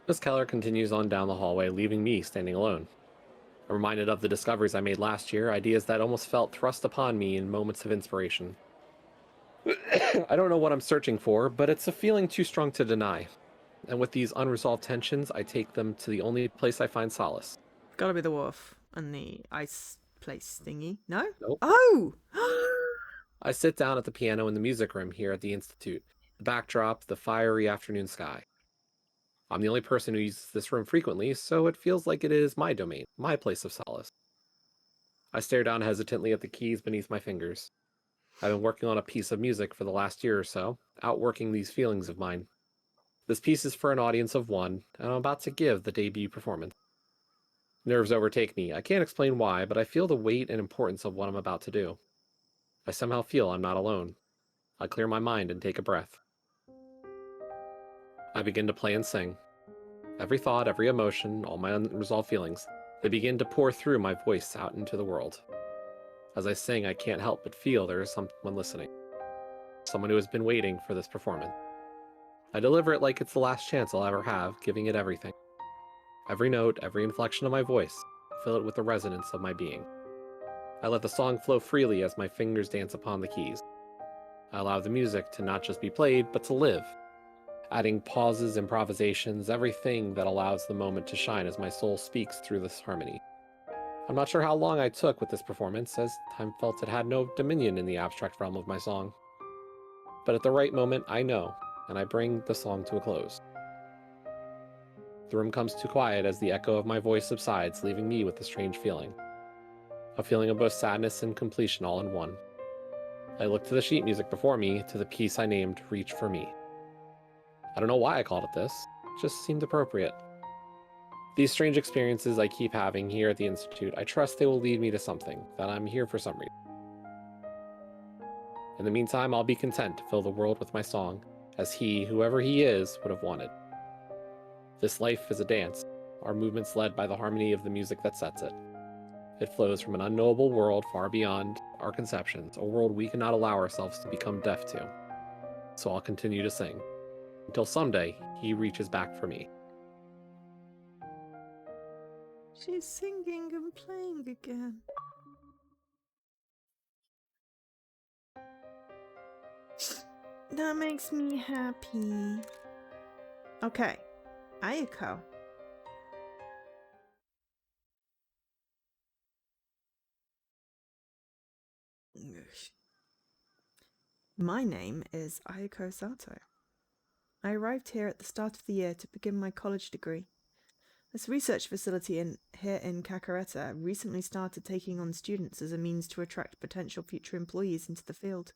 Miss Keller continues on down the hallway, leaving me standing alone. I'm reminded of the discoveries I made last year, ideas that almost felt thrust upon me in moments of inspiration. I don't know what I'm searching for, but it's a feeling too strong to deny. And with these unresolved tensions, I take them to the only place I find solace. Gotta be the wharf and the ice place thingy. No? Nope. Oh! I sit down at the piano in the music room here at the Institute. The backdrop, the fiery afternoon sky. I'm the only person who uses this room frequently, so it feels like it is my domain, my place of solace. I stare down hesitantly at the keys beneath my fingers. I've been working on a piece of music for the last year or so, outworking these feelings of mine. This piece is for an audience of one, and I'm about to give the debut performance. Nerves overtake me. I can't explain why, but I feel the weight and importance of what I'm about to do. I somehow feel I'm not alone. I clear my mind and take a breath. I begin to play and sing. Every thought, every emotion, all my unresolved feelings, They begin to pour through my voice out into the world. As I sing, I can't help but feel there is someone listening. Someone who has been waiting for this performance. I deliver it like it's the last chance I'll ever have, giving it everything. Every note, every inflection of my voice, fill it with the resonance of my being. I let the song flow freely as my fingers dance upon the keys. I allow the music to not just be played, but to live, adding pauses, improvisations, everything that allows the moment to shine as my soul speaks through this harmony. I'm not sure how long I took with this performance, as time felt it had no dominion in the abstract realm of my song. But at the right moment, I know, and I bring the song to a close. The room comes to quiet as the echo of my voice subsides, leaving me with a strange feeling. A feeling of both sadness and completion all in one. I look to the sheet music before me, to the piece I named Reach for Me. I don't know why I called it this, it just seemed appropriate. These strange experiences I keep having here at the Institute, I trust they will lead me to something, that I'm here for some reason. In the meantime, I'll be content to fill the world with my song, as he, whoever he is, would have wanted. This life is a dance, our movements led by the harmony of the music that sets it. It flows from an unknowable world far beyond our conceptions, a world we cannot allow ourselves to become deaf to. So I'll continue to sing, until someday he reaches back for me. She's singing and playing again. That makes me happy. Okay, Ayako. My name is Ayako Sato. I arrived here at the start of the year to begin my college degree. This research facility here in Kakareta recently started taking on students as a means to attract potential future employees into the field.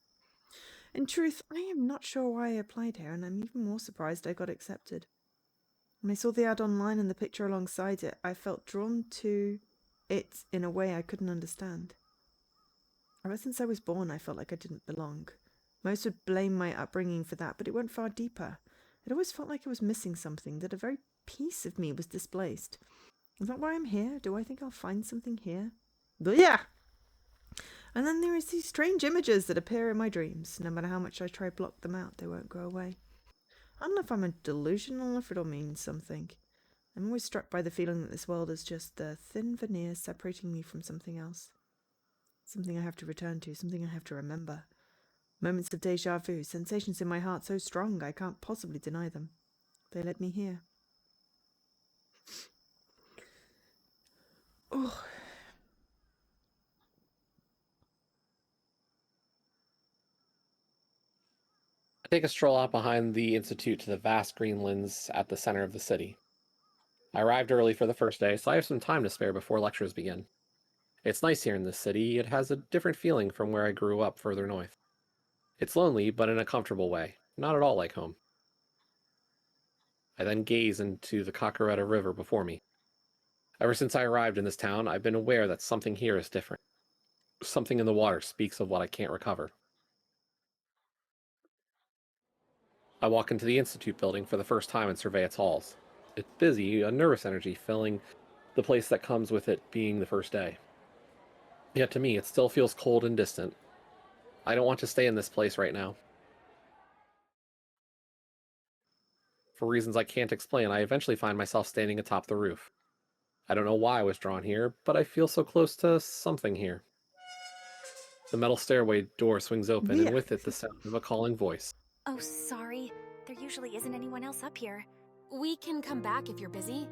In truth, I am not sure why I applied here, and I'm even more surprised I got accepted. When I saw the ad online and the picture alongside it, I felt drawn to it in a way I couldn't understand. Ever since I was born, I felt like I didn't belong. Most would blame my upbringing for that, but it went far deeper. It always felt like I was missing something, that a very piece of me was displaced. Is that why I'm here? Do I think I'll find something here? Yeah! And then there is these strange images that appear in my dreams. No matter how much I try to block them out, they won't go away. I don't know if I'm a delusional or if it'll mean something. I'm always struck by the feeling that this world is just the thin veneer separating me from something else. Something I have to return to, something I have to remember. Moments of deja vu, sensations in my heart so strong I can't possibly deny them. They led me here. Oh. I take a stroll out behind the Institute to the vast green lands at the center of the city. I arrived early for the first day, so I have some time to spare before lectures begin. It's nice here in this city. It has a different feeling from where I grew up further north. It's lonely, but in a comfortable way, not at all like home. I then gaze into the Kakareta River before me. Ever since I arrived in this town, I've been aware that something here is different. Something in the water speaks of what I can't recover. I walk into the Institute building for the first time and survey its halls. It's busy, a nervous energy filling the place that comes with it being the first day. Yet to me, it still feels cold and distant. I don't want to stay in this place right now. For reasons I can't explain, I eventually find myself standing atop the roof. I don't know why I was drawn here, but I feel so close to something here. The metal stairway door swings open, and with it the sound of a calling voice. Oh, sorry. There usually isn't anyone else up here. We can come back if you're busy.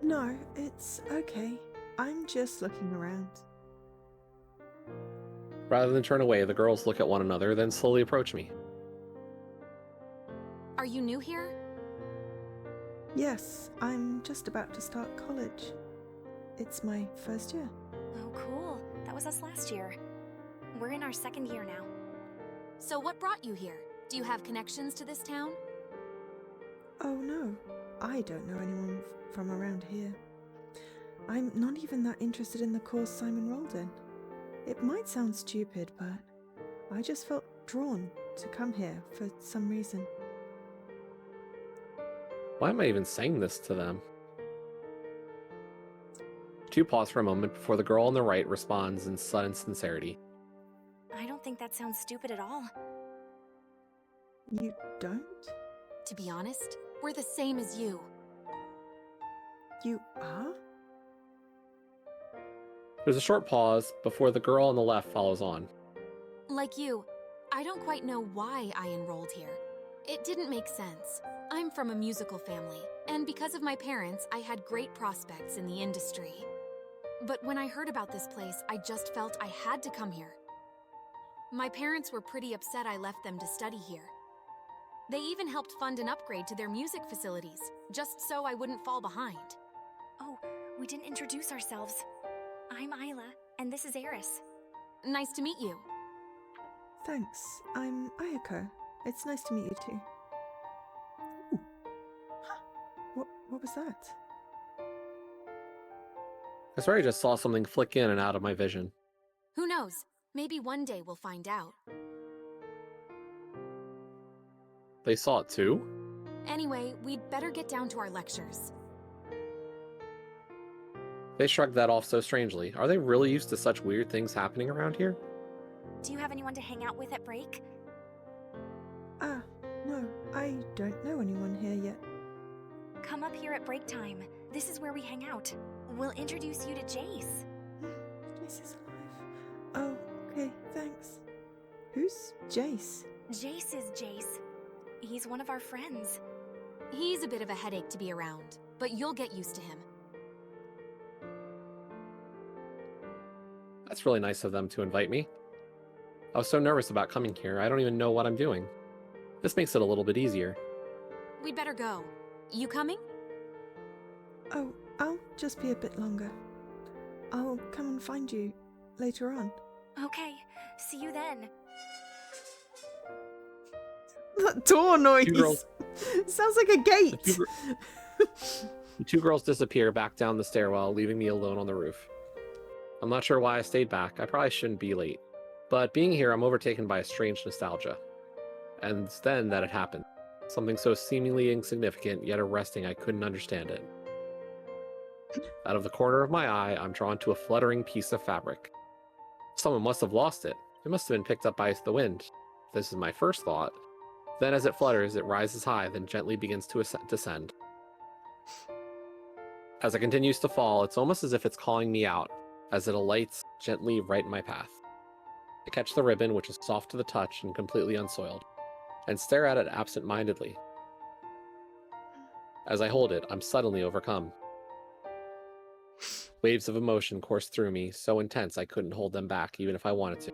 No, it's okay. I'm just looking around. Rather than turn away, the girls look at one another, then slowly approach me. Are you new here? Yes, I'm just about to start college. It's my first year. Oh, cool. That was us last year. We're in our second year now. So what brought you here? Do you have connections to this town? Oh no, I don't know anyone from around here. I'm not even that interested in the course I'm enrolled in. It might sound stupid, but I just felt drawn to come here for some reason. Why am I even saying this to them? two pause for a moment before the girl on the right responds in sudden sincerity. I don't think that sounds stupid at all. You don't? To be honest, we're the same as you. You are? There's a short pause before the girl on the left follows on. Like you, I don't quite know why I enrolled here. It didn't make sense. I'm from a musical family, and because of my parents, I had great prospects in the industry. But when I heard about this place, I just felt I had to come here. My parents were pretty upset I left them to study here. They even helped fund an upgrade to their music facilities, just so I wouldn't fall behind. Oh, we didn't introduce ourselves. I'm Isla, and this is Eris. Nice to meet you. Thanks. I'm Ayako. It's nice to meet you too. Ooh. Huh. What was that? I swear I just saw something flick in and out of my vision. Who knows? Maybe one day we'll find out. They saw it too? Anyway, we'd better get down to our lectures. They shrugged that off so strangely. Are they really used to such weird things happening around here? Do you have anyone to hang out with at break? No, I don't know anyone here yet. Come up here at break time. This is where we hang out. We'll introduce you to Jace. Jace is alive. Oh, okay, thanks. Who's Jace? Jace is Jace. He's one of our friends. He's a bit of a headache to be around, but you'll get used to him. That's really nice of them to invite me. I was so nervous about coming here, I don't even know what I'm doing. This makes it a little bit easier. We'd better go. You coming? Oh, I'll just be a bit longer. I'll come and find you later on. Okay, see you then. That door noise! girls- Sounds like a gate! The two girls disappear back down the stairwell, leaving me alone on the roof. I'm not sure why I stayed back. I probably shouldn't be late. But being here, I'm overtaken by a strange nostalgia. And then that had happened. Something so seemingly insignificant, yet arresting I couldn't understand it. Out of the corner of my eye, I'm drawn to a fluttering piece of fabric. Someone must have lost it. It must have been picked up by the wind. This is my first thought. Then as it flutters, it rises high, then gently begins to descend. As it continues to fall, it's almost as if it's calling me out, as it alights gently right in my path. I catch the ribbon, which is soft to the touch and completely unsoiled, and stare at it absent-mindedly. As I hold it, I'm suddenly overcome. Waves of emotion course through me, so intense I couldn't hold them back, even if I wanted to.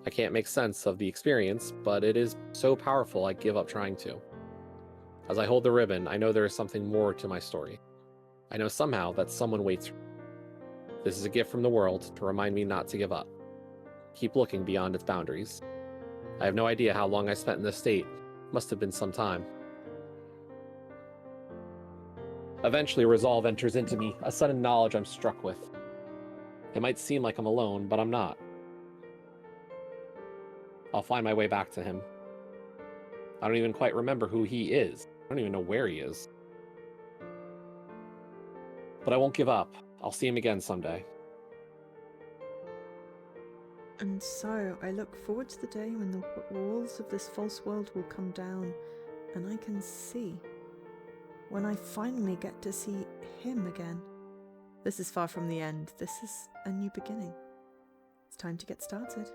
I can't make sense of the experience, but it is so powerful I give up trying to. As I hold the ribbon, I know there is something more to my story. I know somehow that someone waits for me. This is a gift from the world to remind me not to give up. Keep looking beyond its boundaries. I have no idea how long I spent in this state. Must have been some time. Eventually, resolve enters into me, a sudden knowledge I'm struck with. It might seem like I'm alone, but I'm not. I'll find my way back to him. I don't even quite remember who he is. I don't even know where he is. But I won't give up. I'll see him again someday. And so I look forward to the day when the walls of this false world will come down and I can see. When I finally get to see him again. This is far from the end. This is a new beginning. It's time to get started.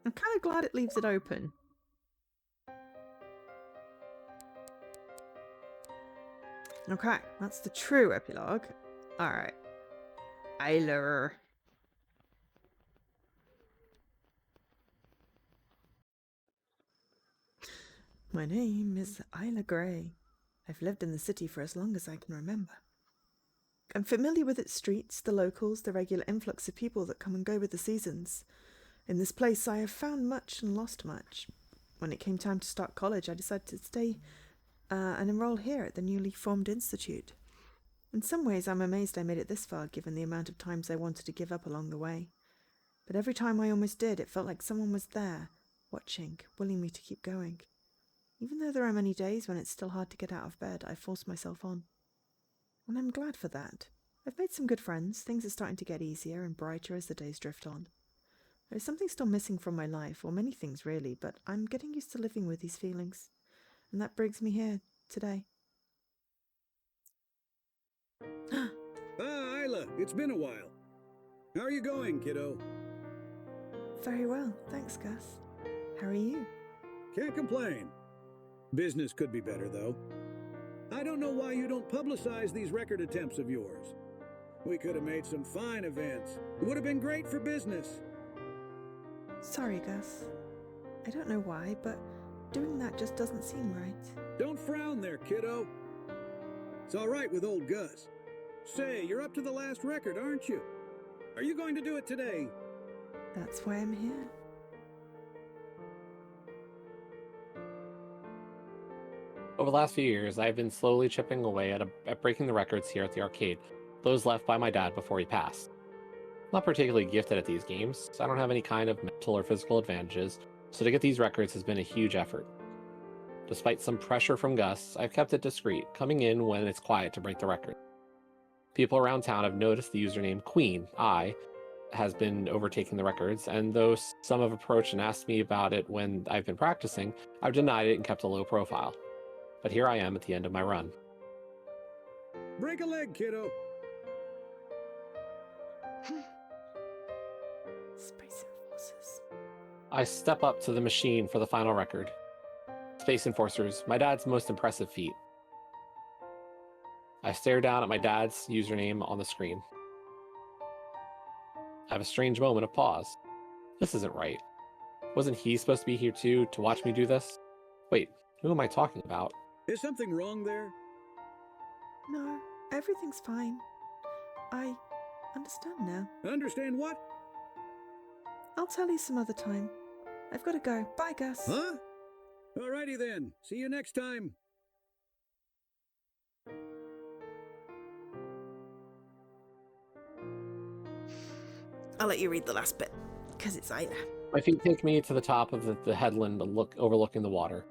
I'm kind of glad it leaves it open. Okay, that's the true epilogue. Alright. Ayla. My name is Isla Grey. I've lived in the city for as long as I can remember. I'm familiar with its streets, the locals, the regular influx of people that come and go with the seasons. In this place I have found much and lost much. When it came time to start college, I decided to stay and enroll here at the newly formed institute. In some ways I'm amazed I made it this far, given the amount of times I wanted to give up along the way. But every time I almost did, it felt like someone was there, watching, willing me to keep going. Even though there are many days when it's still hard to get out of bed, I force myself on. and I'm glad for that. I've made some good friends. Things are starting to get easier and brighter as the days drift on. There's something still missing from my life, or many things really, but I'm getting used to living with these feelings. And that brings me here today. Isla, it's been a while. How are you going, kiddo? Very well, thanks, Gus. How are you? Can't complain. Business could be better, though. I don't know why you don't publicize these record attempts of yours. We could have made some fine events. It would have been great for business. Sorry, Gus. I don't know why, but doing that just doesn't seem right. Don't frown there, kiddo. It's all right with old Gus. Say, you're up to the last record, aren't you? Are you going to do it today? That's why I'm here. Over the last few years, I've been slowly chipping away at breaking the records here at the arcade, those left by my dad before he passed. I'm not particularly gifted at these games, so I don't have any kind of mental or physical advantages, so to get these records has been a huge effort. Despite some pressure from Gus, I've kept it discreet, coming in when it's quiet to break the record. People around town have noticed the username Queen, has been overtaking the records, and though some have approached and asked me about it when I've been practicing, I've denied it and kept a low profile. But here I am at the end of my run. Break a leg, kiddo. Space Enforcers. I step up to the machine for the final record. Space Enforcers, my dad's most impressive feat. I stare down at my dad's username on the screen. I have a strange moment of pause. This isn't right. Wasn't he supposed to be here too, to watch me do this? Wait, who am I talking about? Is something wrong there? No, everything's fine. I understand now. Understand what? I'll tell you some other time. I've got to go. Bye, Gus. Huh? Alrighty then. See you next time. I'll let you read the last bit, because it's Isla. My feet take me to the top of the headland overlooking the water.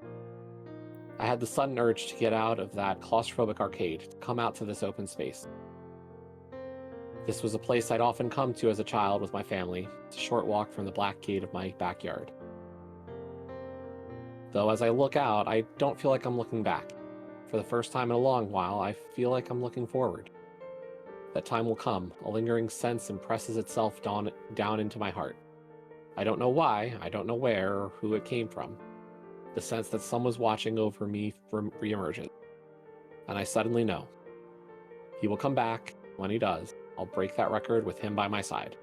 I had the sudden urge to get out of that claustrophobic arcade, to come out to this open space. This was a place I'd often come to as a child with my family. It's a short walk from the black gate of my backyard. Though as I look out, I don't feel like I'm looking back. For the first time in a long while, I feel like I'm looking forward. That time will come. A lingering sense impresses itself down into my heart. I don't know why, I don't know where, or who it came from. The sense that someone's watching over me reemerges. And I suddenly know. He will come back. When he does, I'll break that record with him by my side.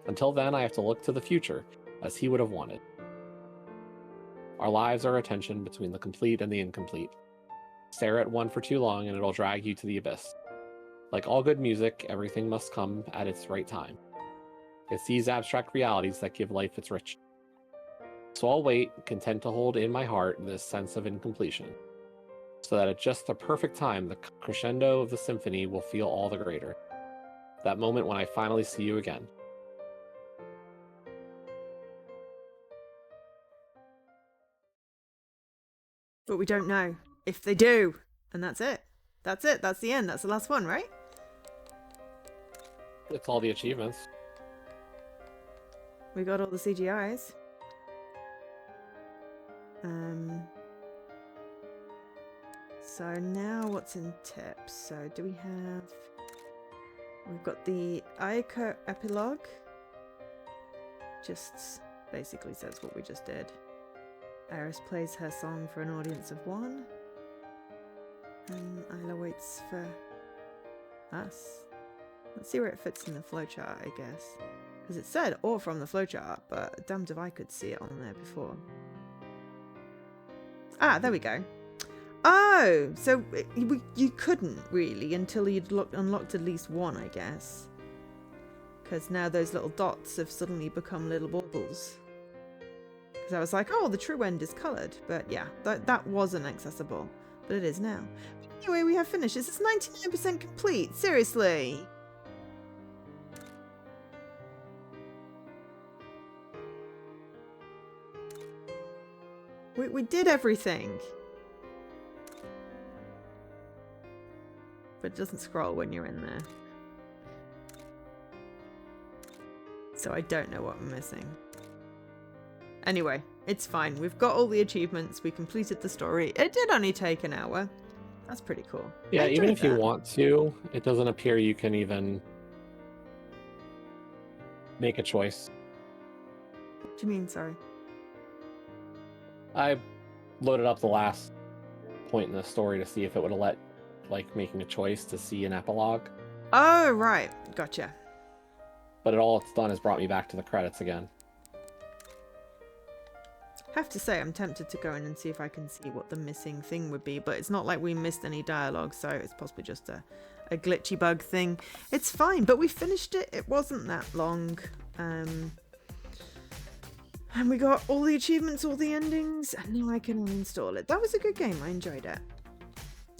Until then, I have to look to the future, as he would have wanted. Our lives are a tension between the complete and the incomplete. Stare at one for too long and it'll drag you to the abyss. Like all good music, everything must come at its right time. It's these abstract realities that give life its richness. So I'll wait, content to hold in my heart this sense of incompletion, so that at just the perfect time, the crescendo of the symphony will feel all the greater. That moment when I finally see you again. But we don't know if they do. And that's it. That's it. That's the end. That's the last one, right? It's all the achievements. We got all the CGIs. So now what's in tips? So do we have... We've got the Ayaka epilogue. Just basically says what we just did. Iris plays her song for an audience of one. And Isla waits for us. Let's see where it fits in the flowchart, I guess. Because it said or from the flowchart, but damned if I could see it on there before. Ah, there we go. Oh, so you couldn't really until you'd unlocked at least one, I guess. Because now those little dots have suddenly become little baubles. Because I was like, oh, the true end is coloured. But yeah, that wasn't accessible. But it is now. Anyway, we have finished. This is 99% complete. Seriously. We did everything. but it doesn't scroll when you're in there. So I don't know what I'm missing. Anyway, it's fine. We've got all the achievements. We completed the story. It did only take an hour. That's pretty cool. Yeah, I even enjoyed if you that. want to, it doesn't appear you can even make a choice. What do you mean, sorry? I loaded up the last point in the story to see if it would have let, like, making a choice to see an epilogue. Oh, right. Gotcha. But all it's done is brought me back to the credits again. I have to say, I'm tempted to go in and see if I can see what the missing thing would be, but it's not like we missed any dialogue, so it's possibly just a glitchy bug thing. It's fine, but we finished it. It wasn't that long. And we got all the achievements, all the endings, and now I can uninstall it. That was a good game. I enjoyed it.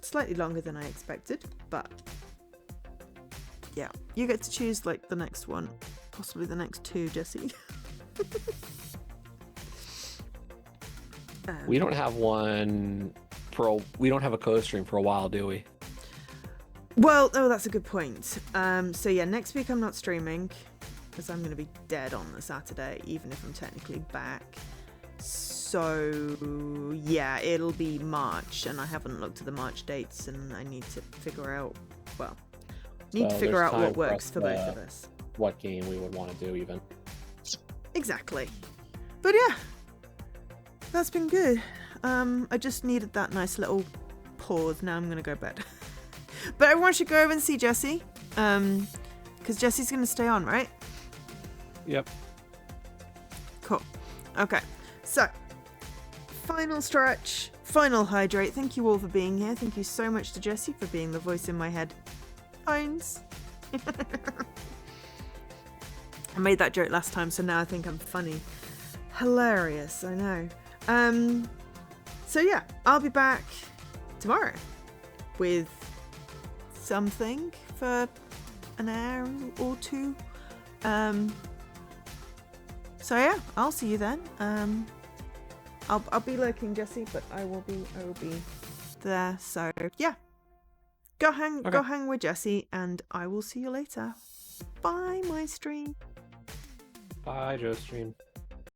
Slightly longer than I expected, but yeah. You get to choose, like, the next one. Possibly the next two, Jesse. We don't have one we don't have a code stream for a while, do we? Well, oh, that's a good point. So yeah, next week I'm not streaming because I'm going to be dead on the Saturday, even if I'm technically back. So yeah, it'll be March, and I haven't looked at the March dates, and I need to figure out, well, need to figure out what works for both of us. What game we would want to do, even. Exactly. But yeah, that's been good. I just needed that nice little pause. Now I'm going to go bed. But everyone should go over and see Jessie. Because Jessie's going to stay on, right? Yep. Cool. Okay. So, final stretch. Final hydrate. Thank you all for being here. Thank you so much to Jessie for being the voice in my head. Hines. I made that joke last time, so now I think I'm funny. Hilarious, I know. So yeah, I'll be back tomorrow with something for an hour or two. So yeah, I'll see you then. I'll be lurking, Jessie, but I will be there. So yeah, go hang with Jessie, and I will see you later. Bye, my stream. Bye, Joe Stream.